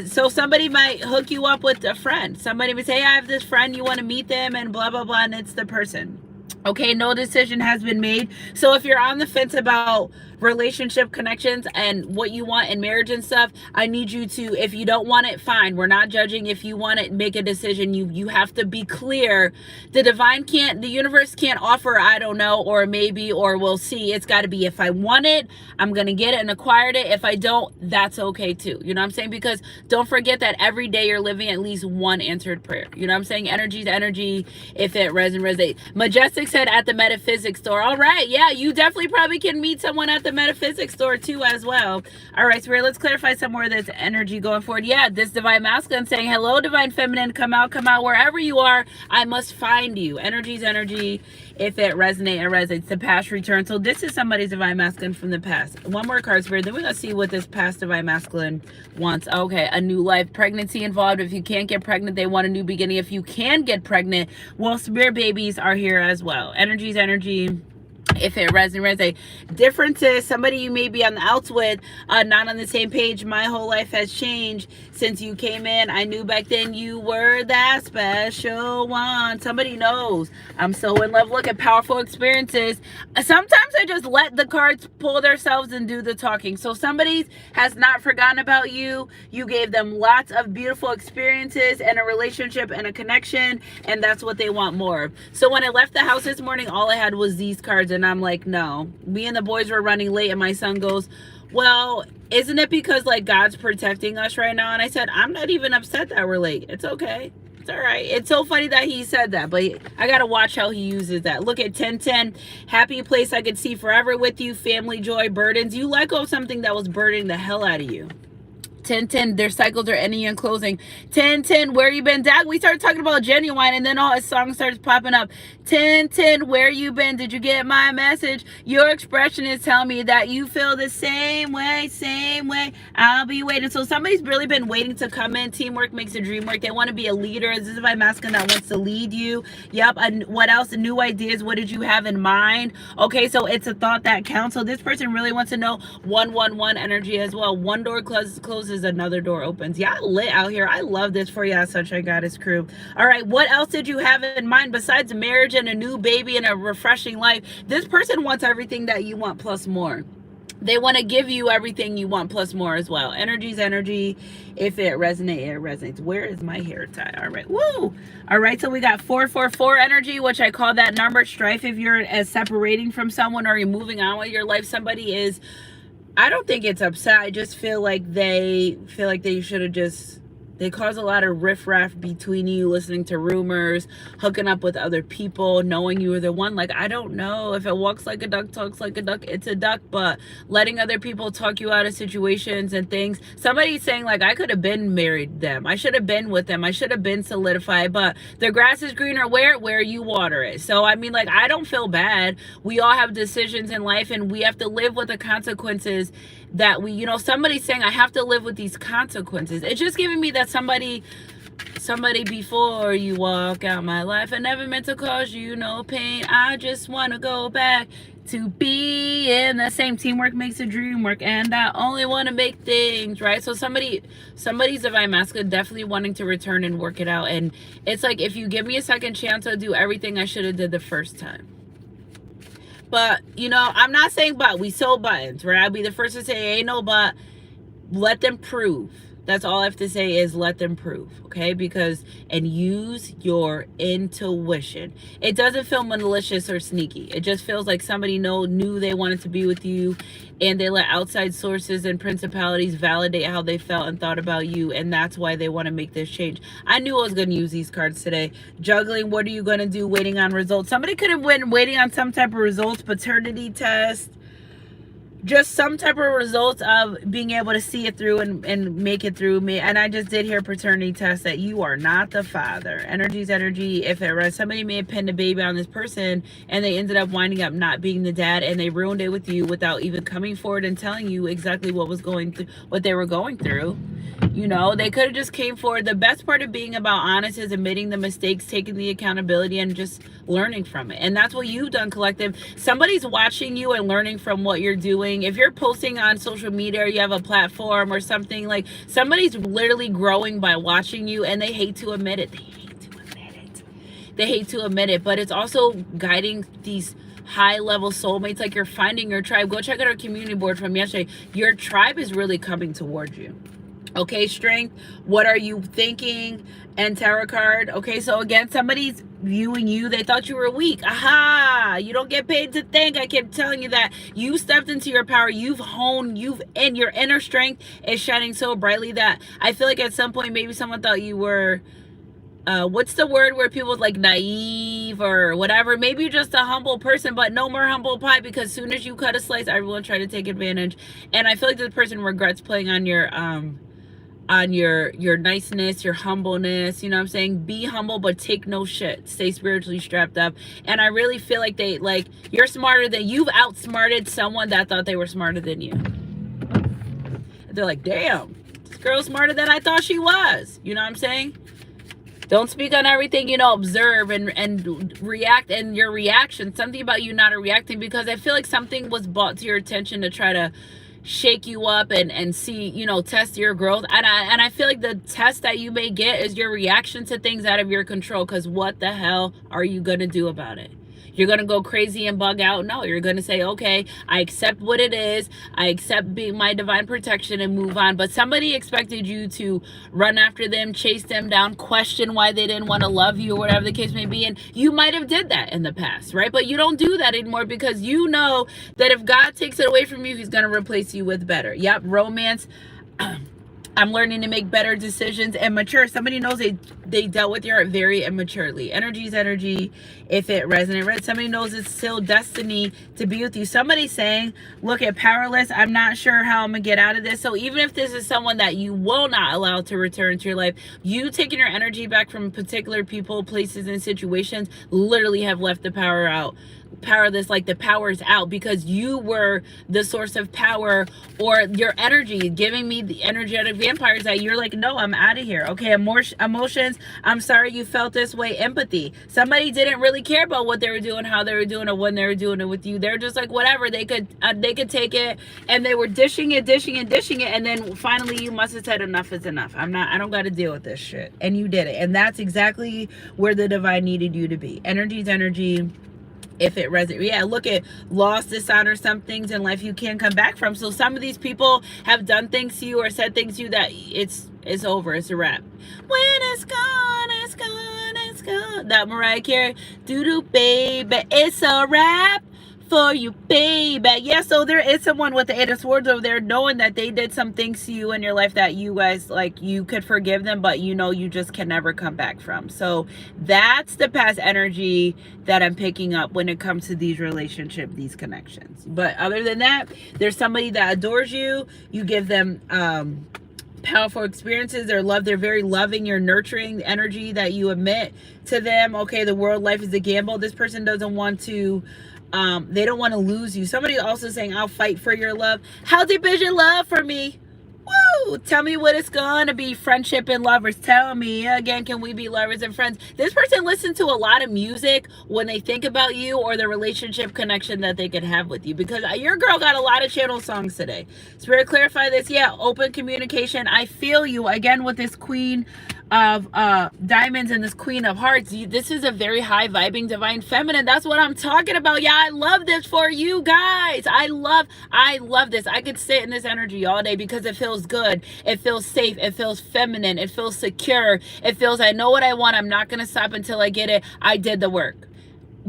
S1: So somebody might hook you up with a friend. Somebody would say, I have this friend, you want to meet them, and blah, blah, blah. And it's the person. Okay, no decision has been made. So if you're on the fence about relationship connections and what you want in marriage and stuff, I need you to, if you don't want it, fine. We're not judging. If you want it, make a decision. You have to be clear. The universe can't offer I don't know, or maybe, or we'll see. It's got to be, if I want it, I'm going to get it and acquired it. If I don't, that's okay too. You know what I'm saying? Because don't forget that every day you're living at least one answered prayer. You know what I'm saying? Energy's energy. If it resonates. Majestic said at the metaphysics store. All right. Yeah, you definitely probably can meet someone at the metaphysics store too as well. All right, Spirit, let's clarify some more of this energy going forward. Yeah, this divine masculine saying, hello, divine feminine, come out, wherever you are. I must find you. Energy's energy. If it resonates, the past return. So this is somebody's divine masculine from the past. One more card, Spirit. Then we're going to see what this past divine masculine wants. Okay, a new life. Pregnancy involved. If you can't get pregnant, they want a new beginning. If you can get pregnant, well, Spirit babies are here as well. Energy's energy. If it resonates, differences, somebody you may be on the outs with, not on the same page. My whole life has changed since you came in. I knew back then you were that special one. Somebody knows. I'm so in love. Look at powerful experiences. Sometimes I just let the cards pull themselves and do the talking. So somebody has not forgotten about you. You gave them lots of beautiful experiences and a relationship and a connection, and that's what they want more of. So when I left the house this morning, all I had was these cards, and I'm like, no. Me and the boys were running late, and my son goes, well, isn't it because like God's protecting us right now? And I said, I'm not even upset that we're late. It's okay. It's all right. It's so funny that he said that, but I got to watch how he uses that. Look at 1010. Happy place I could see forever with you. Family joy, burdens. You let go of something that was burdening the hell out of you. 1010, their cycles are ending and closing. 1010, where you been, Dag? We started talking about Genuine, and then all his song starts popping up. 1010, where you been? Did you get my message? Your expression is telling me that you feel the same way, same way. I'll be waiting. So somebody's really been waiting to come in. Teamwork makes the dream work. They want to be a leader. This is my masculine that wants to lead you. Yep. And what else? New ideas. What did you have in mind? Okay, so it's a thought that counts. So this person really wants to know 111 energy as well. One door closes, another door opens. Yeah, lit out here. I love this for you, Sunshine Goddess crew. All right, what else did you have in mind besides marriage and a new baby and a refreshing life? This person wants everything that you want plus more. They want to give you everything you want plus more as well. Energy's energy. If it resonates, it resonates. Where is my hair tie? All right. Woo. All right. So we got 444 energy, which I call that number strife. If you're separating from someone or you're moving on with your life, somebody is, I don't think it's upset. I just feel like they should have just, they cause a lot of riffraff between you, listening to rumors, hooking up with other people, knowing you were the one. Like, I don't know. If it walks like a duck, talks like a duck, it's a duck. But letting other people talk you out of situations and things. Somebody's saying, like, I could have been married them. I should have been with them. I should have been solidified. But the grass is greener where you water it. So, I mean, like, I don't feel bad. We all have decisions in life, and we have to live with the consequences that we, you know, somebody's saying, I have to live with these consequences. It's just giving me that somebody before you walk out my life, I never meant to cause you no pain. I just want to go back to be in the same. Teamwork makes the dream work, and I only want to make things right. So somebody's divine masculine definitely wanting to return and work it out. And it's like, if you give me a second chance, I'll do everything I should have did the first time. But, you know, I'm not saying but. We sew buttons, right? I'll be the first to say ain't no but. Let them prove. That's all I have to say is let them prove, okay? Because, and use your intuition. It doesn't feel malicious or sneaky. It just feels like somebody knew they wanted to be with you, and they let outside sources and principalities validate how they felt and thought about you, and that's why they want to make this change. I knew I was going to use these cards today. Juggling, what are you going to do? Waiting on results. Somebody could have been waiting on some type of results, paternity test, just some type of results of being able to see it through and make it through me. And I just did hear paternity test that you are not the father. Energy's energy. If it was, somebody may have pinned a baby on this person and they ended up winding up not being the dad, and they ruined it with you without even coming forward and telling you exactly what was going through, what they were going through. You know, they could have just came forward. The best part of being about honest is admitting the mistakes, taking the accountability, and just learning from it. And that's what you've done, collective. Somebody's watching you and learning from what you're doing. If you're posting on social media or you have a platform or something, like, somebody's literally growing by watching you, and they hate to admit it. they hate to admit it, but it's also guiding these high level soulmates. Like, you're finding your tribe. Go check out our community board from yesterday. Your tribe is really coming towards you. Okay, strength, what are you thinking? And tarot card. Okay, so again, somebody's viewing you. They thought you were weak. Aha, you don't get paid to think. I kept telling you that. You stepped into your power. You've honed, and your inner strength is shining so brightly that I feel like at some point maybe someone thought you were what's the word where people like naive or whatever. Maybe you're just a humble person, but no more humble pie, because as soon as you cut a slice, everyone tried to take advantage. And I feel like this person regrets playing on your niceness, your humbleness. You know what I'm saying? Be humble, but take no shit. Stay spiritually strapped up. And I really feel like you're smarter than, you've outsmarted someone that thought they were smarter than you. They're like, damn, this girl's smarter than I thought she was. You know what I'm saying? Don't speak on everything, you know, observe and react, and your reaction, something about you not reacting, because I feel like something was brought to your attention to try to shake you up and see, you know, test your growth. And I feel like the test that you may get is your reaction to things out of your control, because what the hell are you going to do about it? You're going to go crazy and bug out? No, you're going to say, okay, I accept what it is. I accept being my divine protection and move on. But somebody expected you to run after them, chase them down, question why they didn't want to love you or whatever the case may be. And you might have did that in the past, right? But you don't do that anymore, because you know that if God takes it away from you, he's going to replace you with better. Yep, romance. I'm learning to make better decisions and mature. Somebody knows they dealt with your heart very immaturely. Energy is energy. If it resonates, right? Somebody knows it's still destiny to be with you. Somebody's saying, look at powerless. I'm not sure how I'm going to get out of this. So even if this is someone that you will not allow to return to your life, you taking your energy back from particular people, places, and situations literally have left the power out. Powerless, like the power's out, because you were the source of power, or your energy giving me the energetic vampires that you're like, no, I'm out of here. Okay, emotions, I'm sorry you felt this way. Empathy, somebody didn't really care about what they were doing, how they were doing it, when they were doing it with you. They're just like, whatever, they could take it, and they were dishing it, and then finally you must have said, enough is enough. I don't got to deal with this shit. And you did it. And that's exactly where the divine needed you to be. Energy is energy. If it resonates, yeah, look at loss, dishonor, some things in life you can't come back from. So some of these people have done things to you or said things to you that it's over, it's a wrap. When it's gone, it's gone, it's gone. That Mariah Carey, doo-doo, baby, it's a wrap for you, baby. Yeah, so there is someone with the Eight of Swords over there, knowing that they did some things to you in your life that you guys, like, you could forgive them, but you know you just can never come back from. So that's the past energy that I'm picking up when it comes to these relationships, these connections. But other than that, there's somebody that adores you. You give them powerful experiences. They're very loving. You're nurturing the energy that you emit to them. Okay, the world, life is a gamble. This person doesn't want to they don't want to lose you. Somebody also saying, I'll fight for your love. How deep is your love for me? Woo! Tell me what it's gonna be. Friendship and lovers. Tell me again, can we be lovers and friends? This person listens to a lot of music when they think about you, or the relationship connection that they could have with you, because your girl got a lot of channel songs today. Spirit, clarify this. Yeah, open communication. I feel you again with this Queen of diamonds and this Queen of hearts. This is a very high vibing divine feminine. That's what I'm talking about. Yeah, I love this for you guys. I love this. I could sit in this energy all day because it feels good. It feels safe. It feels feminine. It feels secure. It feels, I know what I want. I'm not going to stop until I get it. I did the work.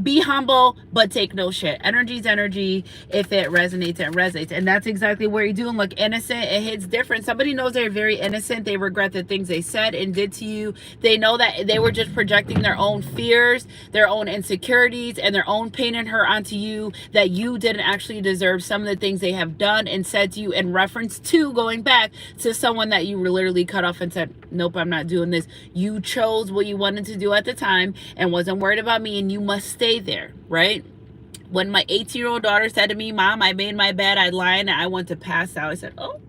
S1: Be humble, but take no shit. Energy's energy. If it resonates, it resonates. And that's exactly what you're doing. Look, innocent, it hits different. Somebody knows they're very innocent. They regret the things they said and did to you. They know that they were just projecting their own fears, their own insecurities, and their own pain and hurt onto you, that you didn't actually deserve some of the things they have done and said to you in reference to going back to someone that you were literally cut off and said, nope, I'm not doing this. You chose what you wanted to do at the time and wasn't worried about me, and you must stay there, right? When my 18-year-old daughter said to me, Mom, I made my bed, I lied, and I want to pass out, I said, oh,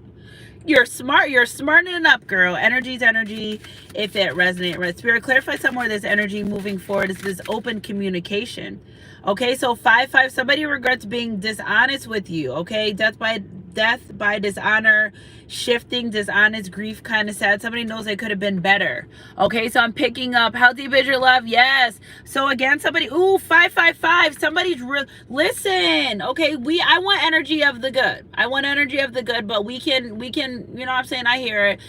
S1: you're smart. You're smartening up, girl. Energy's energy. If it resonates, right? Spirit, clarify somewhere this energy moving forward is this open communication. Okay, so 5-5, somebody regrets being dishonest with you. Okay, death by death by dishonor, shifting, dishonest, grief, kind of sad. Somebody knows they could have been better. Okay, so I'm picking up, how deep is your love? Yes. So again, somebody, ooh, 555. Somebody's listen. Okay, I want energy of the good. I want energy of the good, but we can, you know what I'm saying? I hear it.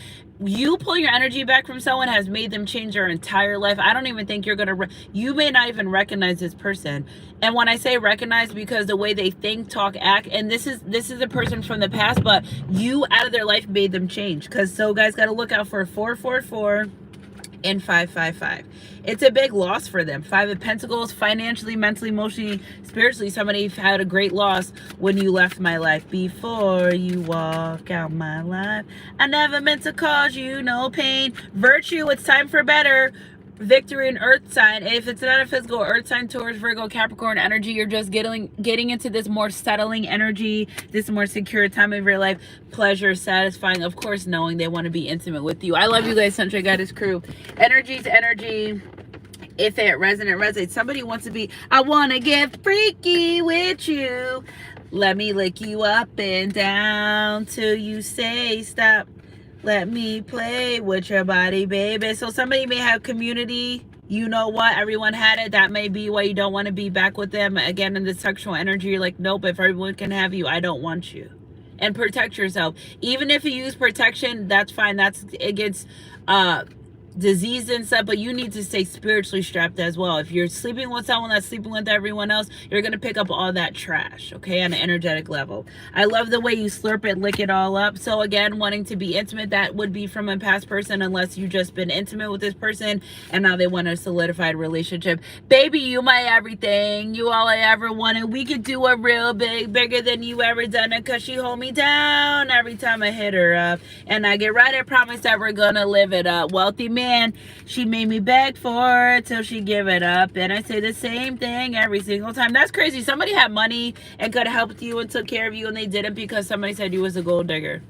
S1: You pull your energy back from someone has made them change their entire life. I don't even think you're gonna you may not even recognize this person. And when I say recognize, because the way they think, talk, act, and this is a person from the past, but you out of their life made them change. Because so guys, got to look out for 444 and 555. It's a big loss for them. 5 of Pentacles, financially, mentally, emotionally, spiritually. Somebody had a great loss when you left my life. Before you walk out my life, I never meant to cause you no pain. Virtue, it's time for better. Victory and earth sign. If it's not a physical, earth sign, Taurus, Virgo, Capricorn energy, you're just getting into this more settling energy, this more secure time of your life. Pleasure, satisfying, of course, knowing they want to be intimate with you. I love you guys, Sunshine Goddess crew. Energy's energy. If it resonates, somebody wants to be, I want to get freaky with you. Let me lick you up and down till you say stop. Let me play with your body, baby. So somebody may have community. You know what? Everyone had it. That may be why you don't want to be back with them. Again, in the sexual energy, you're like, nope, if everyone can have you, I don't want you. And protect yourself. Even if you use protection, that's fine. That's against disease and stuff, but you need to stay spiritually strapped as well. If you're sleeping with someone that's sleeping with everyone else, you're going to pick up all that trash, okay, on an energetic level. I love the way you slurp it, lick it all up. So again, wanting to be intimate, that would be from a past person, unless you just been intimate with this person and now they want a solidified relationship. Baby, you my everything, you all I ever wanted. We could do a real bigger than you ever done it, cause she hold me down every time I hit her up, and I get right, I promise that we're gonna live it up. Wealthy man, she made me beg for it till she give it up, and I say the same thing every single time. That's crazy. Somebody had money and could have helped you and took care of you, and they didn't because somebody said you was a gold digger.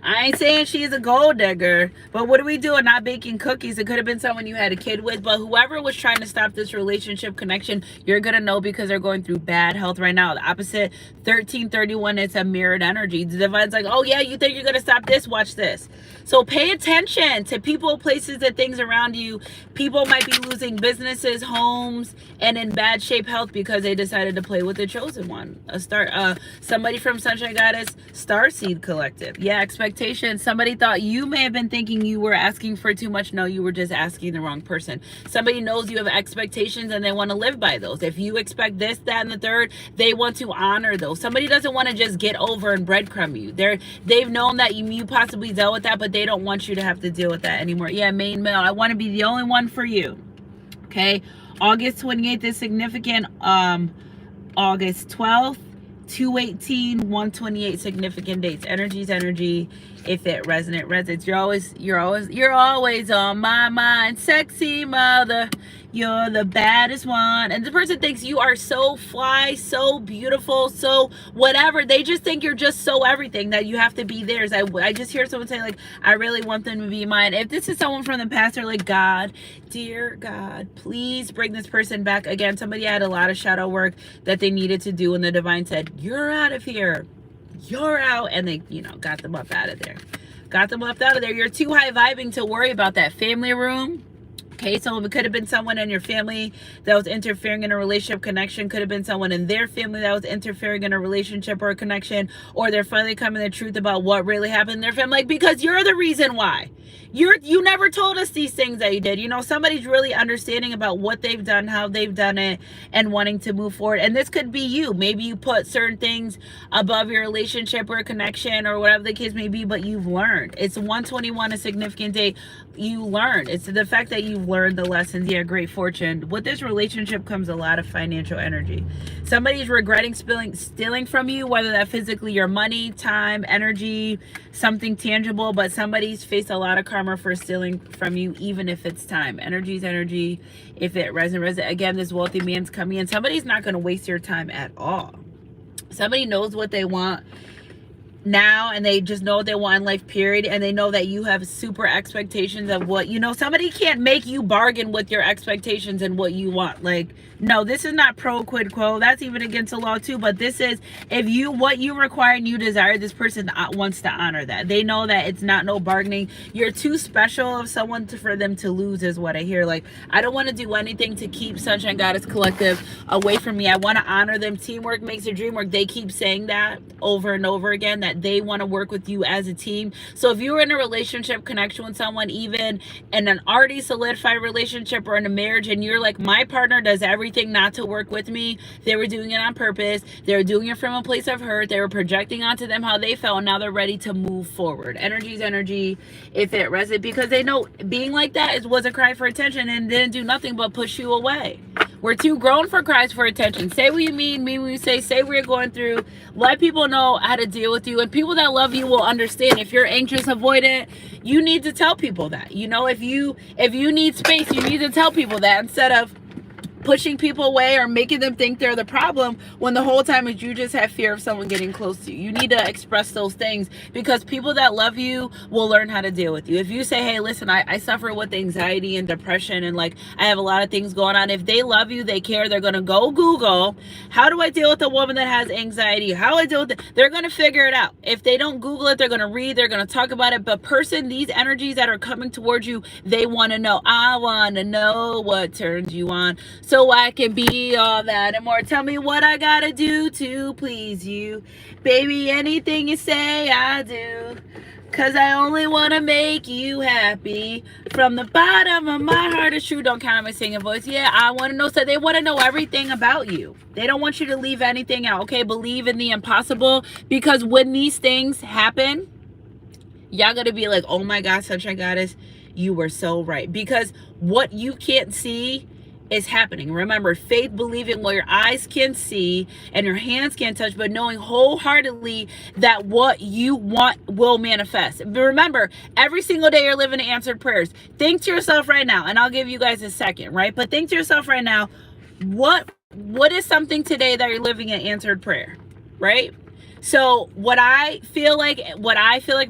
S1: I ain't saying she's a gold digger, but what are we doing? Not baking cookies. It could have been someone you had a kid with, but whoever was trying to stop this relationship connection, you're going to know because they're going through bad health right now. The opposite, 1331, it's a mirrored energy. The divine's like, oh yeah, you think you're going to stop this? Watch this. So pay attention to people, places, and things around you. People might be losing businesses, homes, and in bad shape health because they decided to play with the chosen one. Somebody from Sunshine Goddess, Starseed Collective. Yeah, expectations. Somebody thought you may have been thinking you were asking for too much. No, you were just asking the wrong person. Somebody knows you have expectations and they want to live by those. If you expect this, that, and the third, they want to honor those. Somebody doesn't want to just get over and breadcrumb you. They've known that you possibly dealt with that, but they don't want you to have to deal with that anymore. Yeah, main male. I want to be the only one for you. Okay. August 28th is significant. August 12th, 218, 128 significant dates. Energy's energy. If it resonates. You're always on my mind, sexy mother. You're the baddest one. And the person thinks you are so fly, so beautiful, so whatever. They just think you're just so everything that you have to be theirs. I just hear someone say, like, I really want them to be mine. If this is someone from the past, they're like, God, dear God, please bring this person back. Again, somebody had a lot of shadow work that they needed to do, and the divine said, you're out of here. You're out. And they, got them up out of there. You're too high vibing to worry about that family room. Okay, so it could have been someone in your family that was interfering in a relationship connection. Could have been someone in their family that was interfering in a relationship or a connection. Or they're finally coming to the truth about what really happened in their family. Like, because you're the reason why. You never told us these things that you did. Somebody's really understanding about what they've done, how they've done it, and wanting to move forward. And this could be you. Maybe you put certain things above your relationship or connection or whatever the case may be, but you've learned. It's 121, a significant date. You learned. It's the fact that you've learned the lessons. Yeah, great fortune. With this relationship comes a lot of financial energy. Somebody's regretting stealing from you, whether that physically your money, time, energy, something tangible, but somebody's faced a lot of karma for stealing from you, even if it's time. Energy's energy. If it resonates, again, this wealthy man's coming in. Somebody's not going to waste your time at all. Somebody knows what they want. now, and they just know what they want in life, period, and they know that you have super expectations of what, you know, somebody can't make you bargain with your expectations and what you want. Like, no, this is not pro quid quo. That's even against the law too. But this is, if you, what you require and you desire, this person wants to honor that. They know that it's not no bargaining. You're too special of someone for them to lose, is what I hear. Like, I don't want to do anything to keep Sunshine Goddess Collective away from me. I want to honor them. Teamwork makes the dream work. They keep saying that over and over again, that they want to work with you as a team. So if you're in a relationship connection with someone, even in an already solidified relationship or in a marriage, and you're like, my partner does everything not to work with me, they were doing it on purpose, they were doing it from a place of hurt, they were projecting onto them how they felt, and now they're ready to move forward. Energy's energy, if it resonates, because they know being like that was a cry for attention and didn't do nothing but push you away. We're too grown for cries for attention. Say what you mean what you say what you're going through. Let people know how to deal with you, and people that love you will understand. If you're anxious, avoidant, you need to tell people that. You know, if you need space, you need to tell people that, instead of pushing people away or making them think they're the problem when the whole time is you just have fear of someone getting close to you. You need to express those things, because people that love you will learn how to deal with you. If you say, hey, listen, I suffer with anxiety and depression, and like I have a lot of things going on. If they love you, they care, they're going to go Google, how do I deal with a woman that has anxiety? How do I deal with it? They're going to figure it out. If they don't Google it, they're going to read, they're going to talk about it. But these energies that are coming towards you, they want to know. I want to know what turns you on, so I can be all that and more. Tell me what I gotta do to please you. Baby, anything you say, I do. Cause I only wanna make you happy. From the bottom of my heart, it's true. Don't count on my singing voice. Yeah, I wanna know. So they wanna know everything about you. They don't want you to leave anything out. Okay, believe in the impossible. Because when these things happen, y'all gotta be like, oh my God, Sunshine Goddess, you were so right. Because what you can't see is happening. Remember, faith, believing what your eyes can see and your hands can't touch, but knowing wholeheartedly that what you want will manifest. But remember, every single day you're living answered prayers. Think to yourself right now, and I'll give you guys a second, right? But think to yourself right now, what is something today that you're living in answered prayer, right? So what I feel like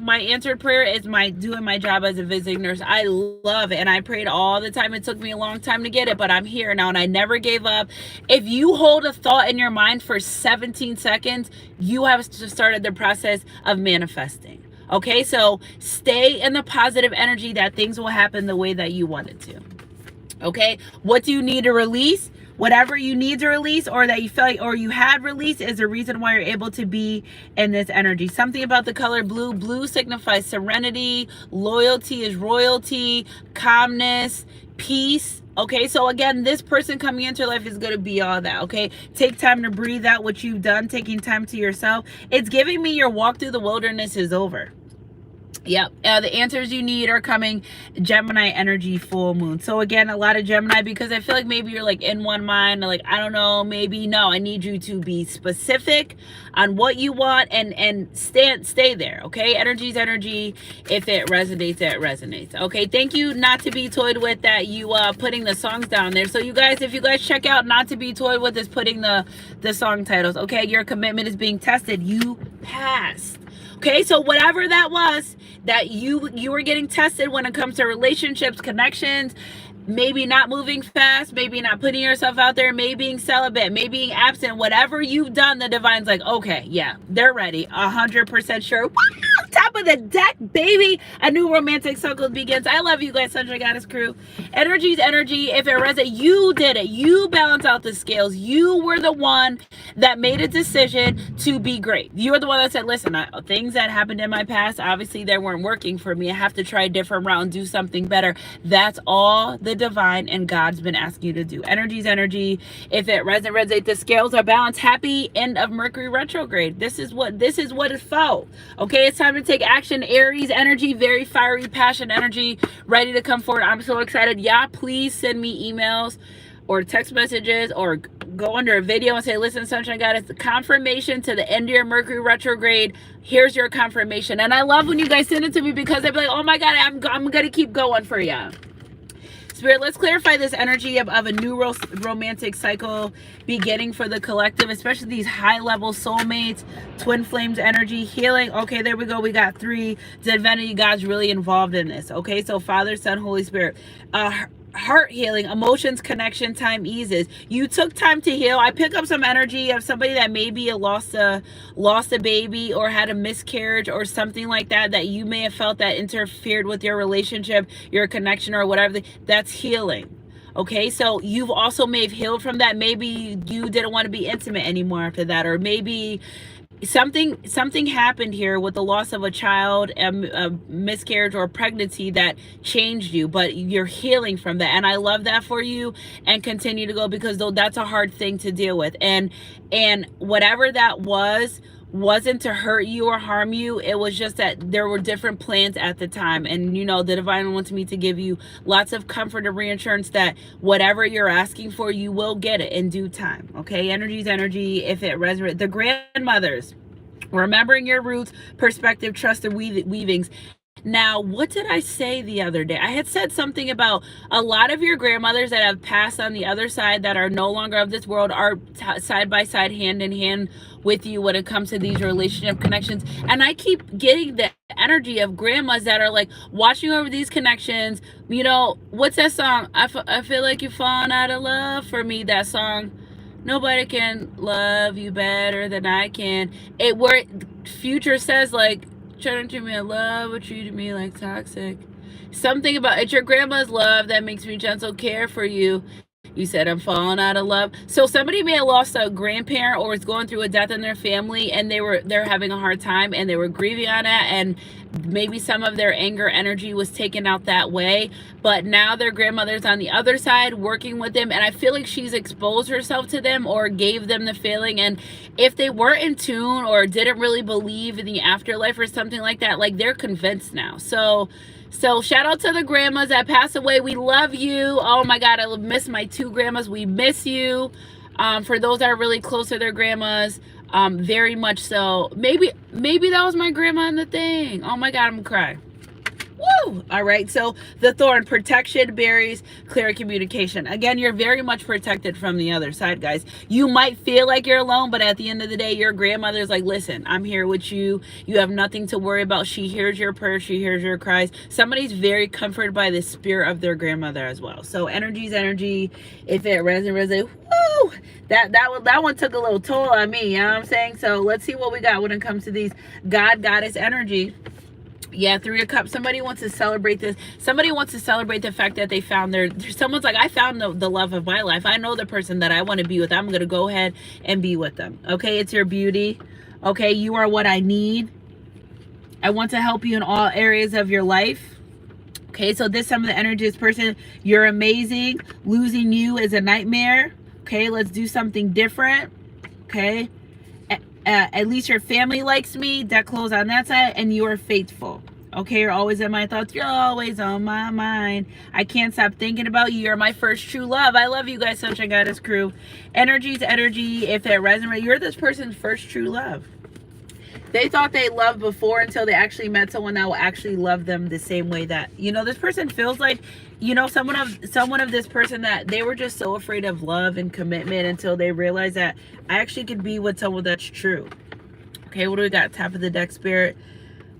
S1: my answered prayer is doing my job as a visiting nurse. I love it, and I prayed all the time. It took me a long time to get it, but I'm here now, and I never gave up. If you hold a thought in your mind for 17 seconds, you have started the process of manifesting. Okay, so stay in the positive energy that things will happen the way that you want it to. Okay, what do you need to release? Whatever you need to release, or that you felt like, or you had released, is the reason why you're able to be in this energy. Something about the color blue. Blue signifies serenity. Loyalty is royalty. Calmness. Peace. Okay, so again, this person coming into your life is going to be all that. Okay, take time to breathe out what you've done. Taking time to yourself. It's giving me your walk through the wilderness is over. Yep, the answers you need are coming. Gemini energy, full moon. So again, a lot of Gemini, because I feel like maybe you're like in one mind, or like, I don't know, maybe no, I need you to be specific on what you want and stay there. Okay, energy's energy. If it resonates, it resonates. Okay, thank you, Not to Be Toyed With, that you putting the songs down there. So you guys, if you guys check out Not to Be Toyed With, is putting the song titles. Okay, your commitment is being tested. You passed. Okay, so whatever that was, that you were getting tested when it comes to relationships, connections, maybe not moving fast, maybe not putting yourself out there, maybe being celibate, maybe being absent, whatever you've done, the divine's like, okay, yeah, they're ready, 100% sure. Wow, top of the deck, baby. A new romantic cycle begins. I love you guys, Sunshine Goddess crew. Energy's energy. If it resonates, you did it. You balance out the scales. You were the one that made a decision to be great. You were the one that said, listen, things that happened in my past, obviously they weren't working for me. I have to try a different route and do something better. That's all the divine and God's been asking you to do. Energy's energy. If it resonates, the scales are balanced. Happy end of Mercury retrograde. This is what is felt. Okay, it's time to take action. Aries energy, very fiery, passion energy, ready to come forward. I'm so excited. Yeah, please send me emails or text messages, or go under a video and say, listen, Sunshine Goddess, the confirmation to the end of your Mercury retrograde. Here's your confirmation. And I love when you guys send it to me, because I'd be like, oh my God, I'm gonna keep going for you. Spirit, let's clarify this energy of a new romantic cycle beginning for the collective, especially these high-level soulmates, twin flames energy, healing. Okay, there we go. We got 3 divinity gods really involved in this. Okay, so Father, Son, Holy Spirit. Heart healing, emotions, connection, time eases. You took time to heal. I pick up some energy of somebody that maybe lost a baby or had a miscarriage or something like that, that you may have felt that interfered with your relationship, your connection, or whatever. That's healing. Okay, so you've also may have healed from that. Maybe you didn't want to be intimate anymore after that, or maybe something happened here with the loss of a child, a miscarriage or pregnancy that changed you, but you're healing from that. And I love that for you, and continue to go, because though that's a hard thing to deal with, and whatever that wasn't to hurt you or harm you. It was just that there were different plans at the time, and you know, the divine wants me to give you lots of comfort and reassurance that whatever you're asking for, you will get it in due time. Okay, energy's energy. If it resonates, the grandmothers, remembering your roots, perspective, trust, and weavings. Now, what did I say the other day? I had said something about a lot of your grandmothers that have passed on the other side, that are no longer of this world, are side by side, hand in hand with you when it comes to these relationship connections. And I keep getting the energy of grandmas that are like watching over these connections. You know, what's that song? I feel like you're falling out of love for me. That song, nobody can love you better than I can. It where Future says like, trying to treat me like love, but treated me like toxic. Something about it's your grandma's love that makes me gentle, care for you. You said I'm falling out of love. So somebody may have lost a grandparent or is going through a death in their family, and they're having a hard time, and they were grieving on it, and maybe some of their anger energy was taken out that way. But now their grandmother's on the other side working with them, and I feel like she's exposed herself to them or gave them the feeling. And if they weren't in tune or didn't really believe in the afterlife or something like that, like they're convinced now. So shout out to the grandmas that passed away. We love you. Oh my God, I miss my 2 grandmas. We miss you. For those that are really close to their grandmas, very much so. Maybe that was my grandma in the thing. Oh my God, I'm gonna cry. Woo! All right, so the thorn, protection, berries, clear communication. Again, you're very much protected from the other side, guys. You might feel like you're alone, but at the end of the day, your grandmother's like, listen, I'm here with you. You have nothing to worry about. She hears your prayers. She hears your cries. Somebody's very comforted by the spirit of their grandmother as well. So energy's energy. If it resonates, woo! That one took a little toll on me, you know what I'm saying? So let's see what we got when it comes to these goddess energy. Yeah, 3 of Cups. Somebody wants to celebrate this. Somebody wants to celebrate the fact that they found someone's like, I found the love of my life. I know the person that I want to be with. I'm going to go ahead and be with them. Okay, it's your beauty. Okay, you are what I need. I want to help you in all areas of your life. Okay, so some of the energy of this person, you're amazing. Losing you is a nightmare. Okay, let's do something different. Okay. At least your family likes me. Deck close on that side. And you are faithful. Okay, you're always in my thoughts. You're always on my mind. I can't stop thinking about you. You're my first true love. I love you guys, Sunshine Goddess crew. Energy's energy. If it resonates, you're this person's first true love. They thought they loved before until they actually met someone that will actually love them the same way that, you know, this person feels like, you know, someone of this person that they were just so afraid of love and commitment until they realized that I actually could be with someone that's true. Okay, what do we got? Top of the deck, Spirit.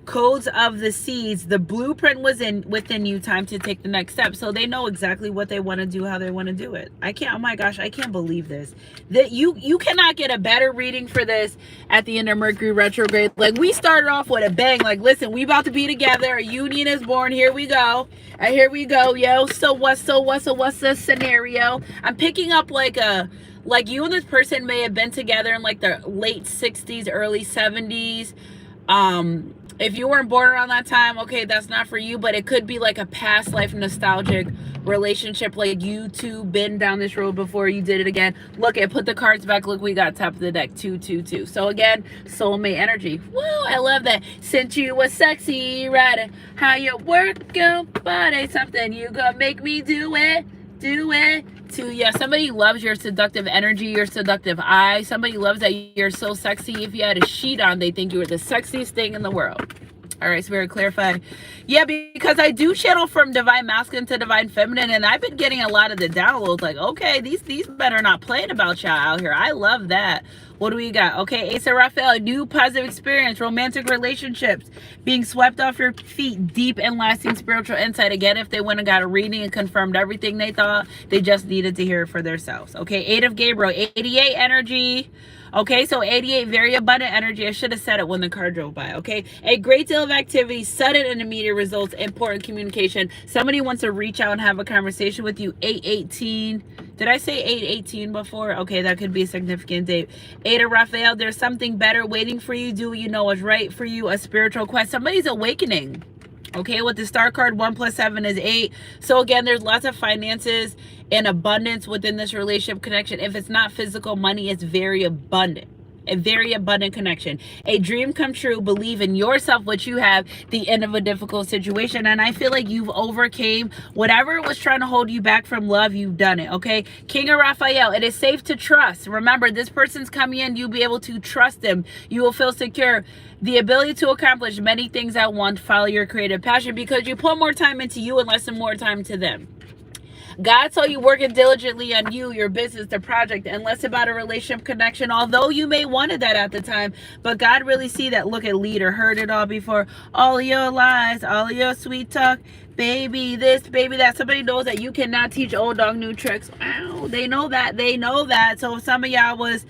S1: Codes of the seeds. The blueprint was within you. Time to take the next step. So they know exactly what they want to do, how they want to do it. Oh my gosh, I can't believe this. That you cannot get a better reading for this at the end of Mercury retrograde. Like, we started off with a bang. Like, listen, we about to be together. A union is born. Here we go. And here we go, yo. So what's the scenario? I'm picking up like you and this person may have been together in like the late 60s, early 70s. If you weren't born around that time, okay, that's not for you, but it could be like a past life nostalgic relationship, like you two been down this road before, you did it again. Look, put the cards back. Look, we got top of the deck, 222. So again, soulmate energy. Woo, I love that. Since you was sexy, right? How you work your body, something you gonna make me do it. Yeah, somebody loves your seductive energy, your seductive eye. Somebody loves that you're so sexy. If you had a sheet on, they think you were the sexiest thing in the world. All right, Spirit, clarify. Yeah, because I do channel from divine masculine to divine feminine, and I've been getting a lot of the downloads. Like, okay, these better not playing about y'all out here. I love that. What do we got? Okay, Ace of Raphael, new positive experience, romantic relationships, being swept off your feet, deep and lasting spiritual insight. Again, if they went and got a reading and confirmed everything they thought, they just needed to hear it for themselves. Okay, 8 of Gabriel, 88 energy. Okay, so 88, very abundant energy. I should have said it when the car drove by, okay? A great deal of activity, sudden and immediate results, important communication. Somebody wants to reach out and have a conversation with you. 818. Did I say 818 before? Okay, that could be a significant date. 8 of Raphael, there's something better waiting for you. Do what you know is right for you. A spiritual quest. Somebody's awakening. Okay, with the star card, 1 plus 7 is 8. So again, there's lots of finances and abundance within this relationship connection. If it's not physical money, it's very abundant. A very abundant connection. A dream come true. Believe in yourself, what you have, the end of a difficult situation. And I feel like you've overcame whatever was trying to hold you back from love. You've done it, okay? King of Raphael, it is safe to trust. Remember, this person's coming in. You'll be able to trust them. You will feel secure. The ability to accomplish many things at once. Follow your creative passion because you put more time into you and less and more time to them. God saw you working diligently on you, your business, the project, and less about a relationship connection, although you may wanted that at the time. But God really see that. Look at leader, heard it all before. All of your lies, all of your sweet talk, baby this, baby that. Somebody knows that you cannot teach old dog new tricks. Wow, they know that. They know that. So if some of y'all was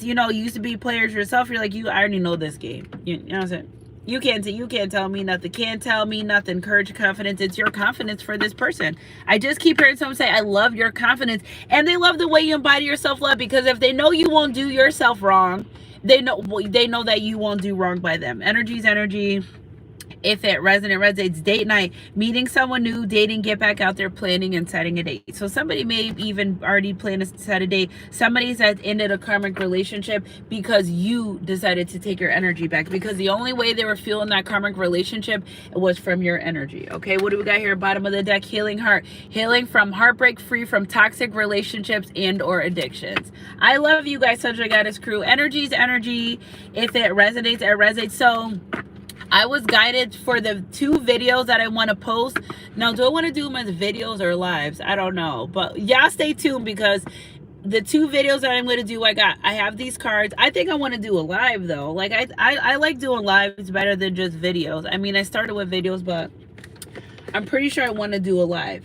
S1: you know, used to be players yourself, you're like, I already know this game. You know what I'm saying? You can't tell me nothing. Can't tell me nothing. Courage, confidence. It's your confidence for this person. I just keep hearing someone say, I love your confidence. And they love the way you embody your self-love, because if they know you won't do yourself wrong, they know that you won't do wrong by them. Energy's energy. If it resonates, date night, meeting someone new, dating, get back out there, planning and setting a date. So somebody may even already plan to set a date. Somebody's that ended a karmic relationship because you decided to take your energy back, because the only way they were feeling that karmic relationship was from your energy. Okay, what do we got here? Bottom of the deck, healing heart, healing from heartbreak, free from toxic relationships and or addictions. I love you guys, Subject Goddess crew. Energy's energy. If it resonates, it resonates. So I was guided for the 2 videos that I want to post. Now, do I want to do them as videos or lives? I don't know. But y'all stay tuned, because the 2 videos that I'm going to do, I have these cards. I think I want to do a live, though. Like, I like doing lives better than just videos. I mean, I started with videos, but I'm pretty sure I want to do a live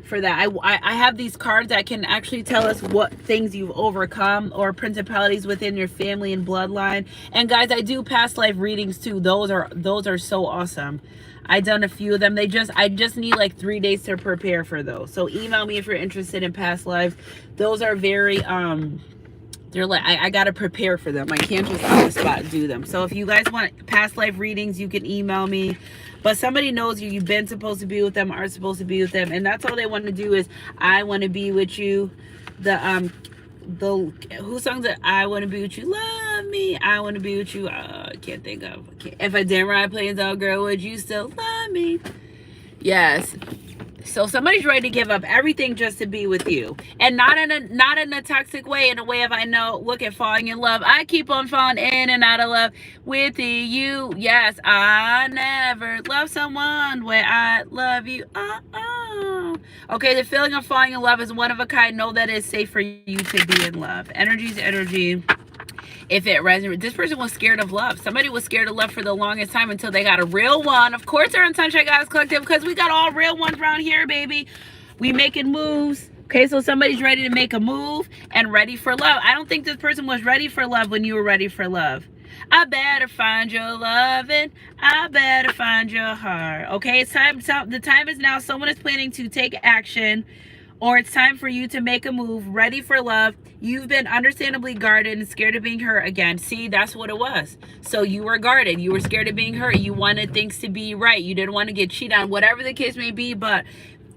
S1: for that. I have these cards that can actually tell us what things you've overcome or principalities within your family and bloodline. And guys, I do past life readings too. Those are so awesome. I've done a few of them. I just need like 3 days to prepare for those. So email me if you're interested in past lives. Those are very they're like, I gotta prepare for them. I can't just on the spot do them. So if you guys want past life readings, you can email me. But somebody knows you. You've been supposed to be with them, are supposed to be with them, and that's all they want to do is, I want to be with you. Who songs that? I want to be with you. Love me. I want to be with you. I can't think of. If I didn't ride planes, oh girl, would you still love me? Yes. So somebody's ready to give up everything just to be with you, and not in a toxic way. In a way of, I know, look at falling in love. I keep on falling in and out of love with you. Yes, I never love someone where I love you. Okay, the feeling of falling in love is one of a kind. Know that it's safe for you to be in love. Energy's energy. If it resonates, this person was scared of love. Somebody was scared of love for the longest time until they got a real one. Of course, they're in Sunshine Goddess Collective, because we got all real ones around here, baby. We making moves. Okay, so somebody's ready to make a move and ready for love. I don't think this person was ready for love when you were ready for love. I better find your loving. I better find your heart. Okay, it's time. The time is now. Someone is planning to take action, or it's time for you to make a move, ready for love. You've been understandably guarded and scared of being hurt again. See, that's what it was. So you were guarded. You were scared of being hurt. You wanted things to be right. You didn't want to get cheated on, whatever the case may be, but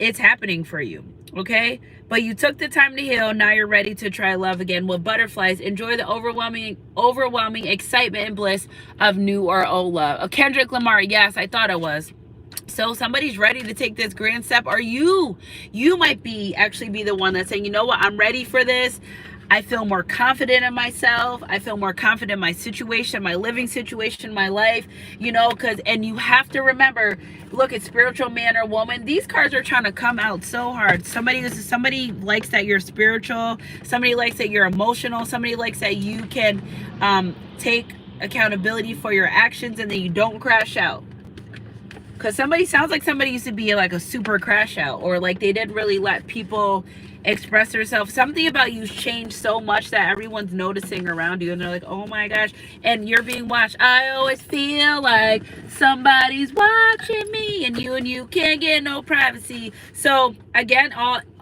S1: it's happening for you, okay? But you took the time to heal. Now you're ready to try love again with butterflies. Enjoy the overwhelming excitement and bliss of new or old love. Kendrick Lamar, yes, I thought it was. So somebody's ready to take this grand step, or you might actually be the one that's saying, you know what, I'm ready for this. I feel more confident in myself. I feel more confident in my situation, my living situation, my life, you know, and you have to remember, look at spiritual man or woman. These cards are trying to come out so hard. Somebody likes that you're spiritual. Somebody likes that you're emotional. Somebody likes that you can take accountability for your actions and then you don't crash out. Because sounds like somebody used to be like a super crash out, or like they didn't really let people express themselves. Something about you's changed so much that everyone's noticing around you and they're like, oh my gosh, and you're being watched. I always feel like somebody's watching me, and you can't get no privacy. So again,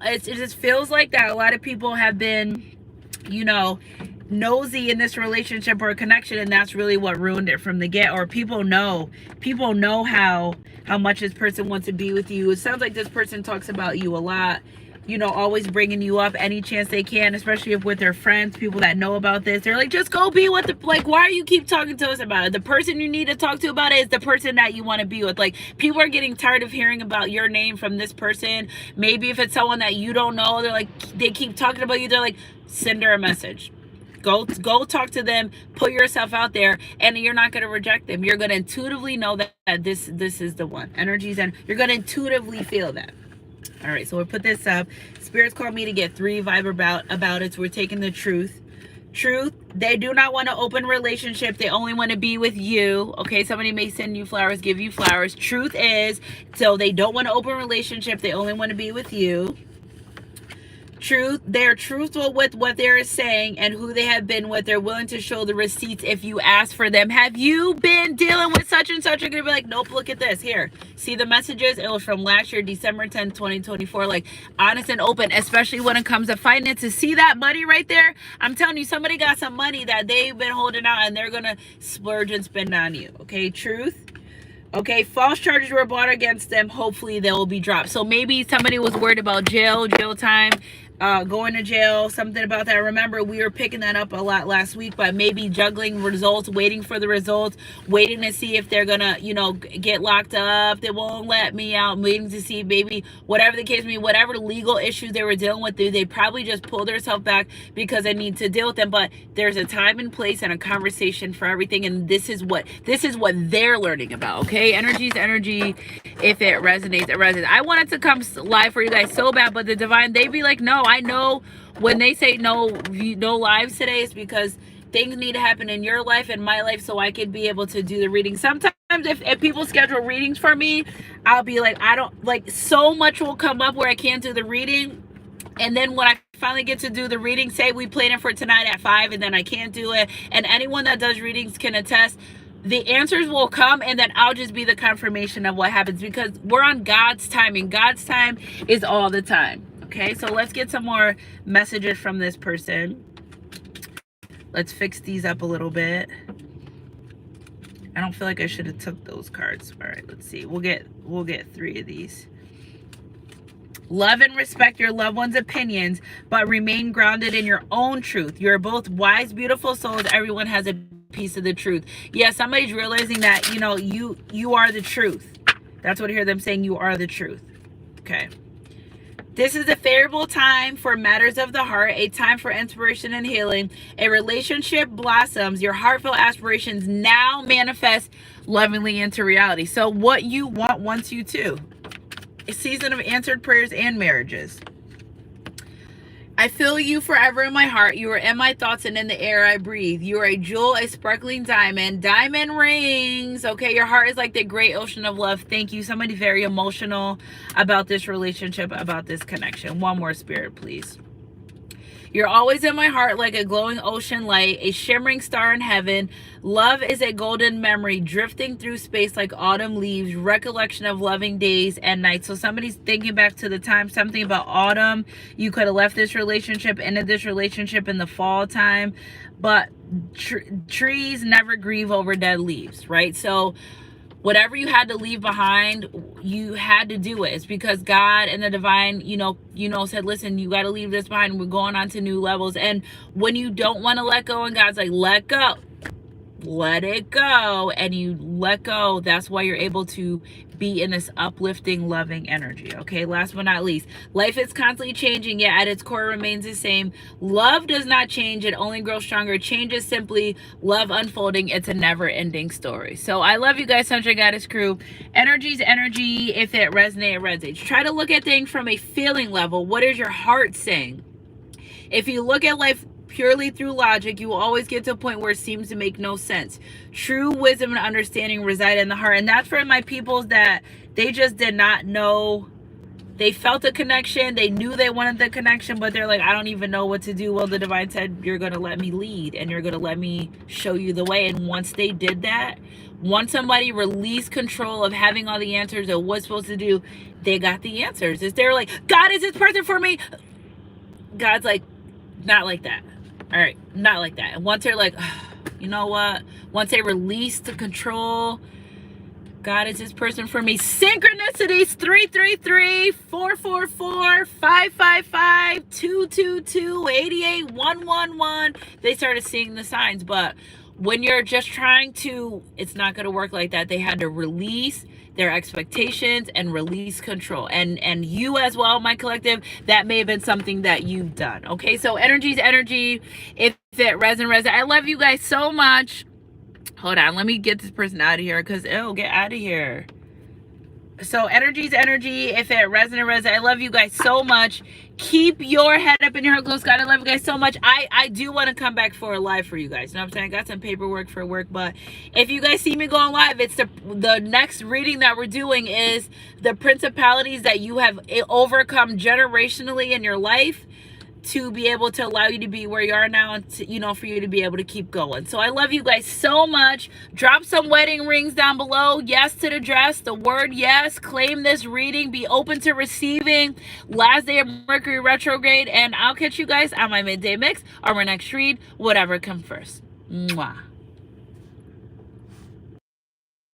S1: it just feels like that a lot of people have been, you know, nosy in this relationship or connection, and that's really what ruined it from the get. Or people know how much this person wants to be with you. It sounds like this person talks about you a lot, you know, always bringing you up any chance they can, especially if with their friends, people that know about this. They're like, just go be with like, why are you keep talking to us about it? The person you need to talk to about it is the person that you want to be with. Like, people are getting tired of hearing about your name from this person. Maybe if it's someone that you don't know, they're like, they keep talking about you. They're like, send her a message. Go talk to them, put yourself out there, and you're not going to reject them. You're going to intuitively know that this is the one. Energies, and you're going to intuitively feel that. All right, so we'll put this up. Spirits called me to get 3 vibe about it. So we're taking the truth. Truth, they do not want an open relationship. They only want to be with you. Okay, somebody may send you flowers, give you flowers. Truth is, so they don't want an open relationship. They only want to be with you. Truth, they're truthful with what they're saying and who they have been with. They're willing to show the receipts if you ask for them. Have you been dealing with such and such? You're gonna be like, nope, look at this. Here, see the messages? It was from last year, December 10th, 2024. Like, honest and open, especially when it comes to finances. See that money right there? I'm telling you, somebody got some money that they've been holding out and they're gonna splurge and spend on you. Okay, truth. Okay, false charges were brought against them. Hopefully they will be dropped. So maybe somebody was worried about jail time, going to jail, something about that. Remember, we were picking that up a lot last week, but maybe juggling results, waiting for the results, waiting to see if they're gonna, you know, get locked up. They won't let me out. Waiting to see, maybe whatever the case may be, whatever legal issues they were dealing with, they probably just pull themselves back because they need to deal with them. But there's a time and place and a conversation for everything, and this is what they're learning about. Okay, energy's energy. If it resonates, it resonates. I wanted to come live for you guys so bad, but the divine, they be like, no, I know when they say no lives today, it's because things need to happen in your life and my life so I could be able to do the reading. Sometimes if people schedule readings for me, I'll be like, I don't, like, so much will come up where I can't do the reading. And then when I finally get to do the reading, say we planned it for tonight at 5 and then I can't do it. And anyone that does readings can attest, the answers will come and then I'll just be the confirmation of what happens, because we're on God's timing. God's time is all the time. Okay, so let's get some more messages from this person. Let's fix these up a little bit. I don't feel like I should have took those cards. All right, let's see. We'll get 3 of these. Love and respect your loved one's opinions, but remain grounded in your own truth. You're both wise, beautiful souls. Everyone has a piece of the truth. Yeah, somebody's realizing that, you know, you are the truth. That's what I hear them saying. You are the truth. Okay. This is a favorable time for matters of the heart, a time for inspiration and healing. A relationship blossoms. Your heartfelt aspirations now manifest lovingly into reality. So what you want wants you to. A season of answered prayers and marriages. I feel you forever in my heart. You are in my thoughts and in the air I breathe. You are a jewel, a sparkling diamond. Diamond rings. Okay, your heart is like the great ocean of love. Thank you. Somebody very emotional about this relationship, about this connection. One more, Spirit, please. You're always in my heart like a glowing ocean light, a shimmering star in heaven. Love is a golden memory drifting through space like autumn leaves, recollection of loving days and nights. So somebody's thinking back to the time, something about autumn. You could have left this relationship, ended this relationship in the fall time. But trees never grieve over dead leaves, right? So whatever you had to leave behind, you had to do it. It's because God and the divine, you know, said, listen, you got to leave this behind. We're going on to new levels. And when you don't want to let go, and God's like, let go, let it go, and you let go, that's why you're able to be in this uplifting, loving energy. Okay, last but not least, life is constantly changing, yet at its core remains the same. Love does not change, it only grows stronger. Change is simply love unfolding. It's a never-ending story. So I love you guys, Sunshine Goddess crew. Energy's energy. If it resonates, it resonates. Try to look at things from a feeling level. What is your heart saying? If you look at life purely through logic, you will always get to a point where it seems to make no sense. True wisdom and understanding reside in the heart. And that's for my peoples that they just did not know. They felt a connection. They knew they wanted the connection, but they're like, I don't even know what to do. Well, the divine said, you're going to let me lead and you're going to let me show you the way. And once they did that, once somebody released control of having all the answers of what's supposed to do, they got the answers. If they're like, God, is this person for me? God's like, not like that. All right, not like that. And once they're like, oh, you know what? Once they release the control, God, is this person for me? Synchronicities 333-444-555-222-88-111. They started seeing the signs, but when you're just trying to, it's not going to work like that. They had to release their expectations and release control. And you as well, my collective, that may have been something that you've done. Okay, so energy's energy. If it resonates, I love you guys so much. Hold on, let me get this person out of here because, oh, get out of here. So energy's energy. If it resonates, I love you guys so much. Keep your head up and your heart close. God, I love you guys so much. I do want to come back for a live for you guys. You know what I'm saying? I got some paperwork for work, but if you guys see me going live, it's the next reading that we're doing is the principalities that you have overcome generationally in your life to be able to allow you to be where you are now and to, you know, for you to be able to keep going. So I love you guys so much. Drop some wedding rings down below. Yes to the dress, the word yes. Claim this reading. Be open to receiving. Last day of Mercury retrograde. And I'll catch you guys on my midday mix or my next read, whatever comes first. Mwah.